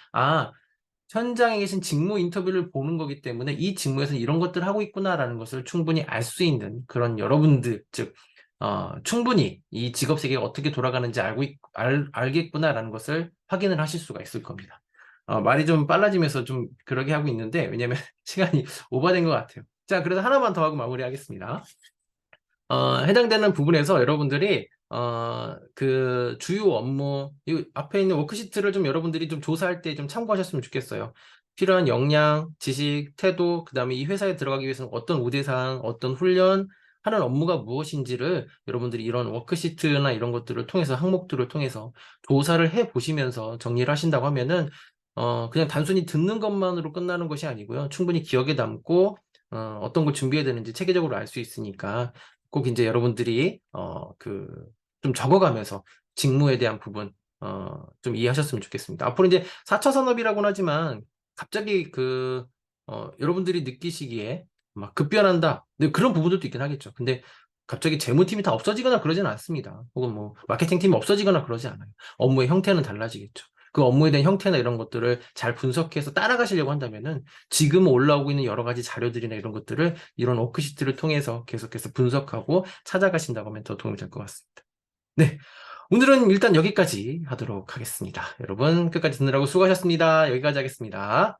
현장에 계신 직무 인터뷰를 보는 거기 때문에 이 직무에서는 이런 것들을 하고 있구나라는 것을 충분히 알 수 있는 그런 여러분들, 즉 충분히 이 직업 세계가 어떻게 돌아가는지 알겠구나라는 것을 확인을 하실 수가 있을 겁니다. 말이 좀 빨라지면서 좀 그러게 하고 있는데, 왜냐면 시간이 오버된 것 같아요. 자, 그래서 하나만 더 하고 마무리하겠습니다. 해당되는 부분에서 여러분들이 그 주요 업무, 이 앞에 있는 워크시트를 좀 여러분들이 좀 조사할 때 좀 참고하셨으면 좋겠어요. 필요한 역량, 지식, 태도, 그 다음에 이 회사에 들어가기 위해서는 어떤 우대사항, 어떤 훈련, 하는 업무가 무엇인지를 여러분들이 이런 워크시트나 이런 것들을 통해서 항목들을 통해서 조사를 해 보시면서 정리를 하신다고 하면은 그냥 단순히 듣는 것만으로 끝나는 것이 아니고요. 충분히 기억에 남고 어떤 걸 준비해야 되는지 체계적으로 알 수 있으니까 꼭 이제 여러분들이 좀 적어가면서 직무에 대한 부분 좀 이해하셨으면 좋겠습니다. 앞으로 이제 4차 산업이라고는 하지만 갑자기 여러분들이 느끼시기에 막 급변한다. 근데 그런 부분들도 있긴 하겠죠. 근데 갑자기 재무팀이 다 없어지거나 그러지는 않습니다. 혹은 뭐 마케팅팀이 없어지거나 그러지 않아요. 업무의 형태는 달라지겠죠. 그 업무에 대한 형태나 이런 것들을 잘 분석해서 따라가시려고 한다면은 지금 올라오고 있는 여러 가지 자료들이나 이런 것들을 이런 워크시트를 통해서 계속해서 분석하고 찾아가신다고 하면 더 도움이 될 것 같습니다. 네. 오늘은 일단 여기까지 하도록 하겠습니다. 여러분 끝까지 듣느라고 수고하셨습니다. 여기까지 하겠습니다.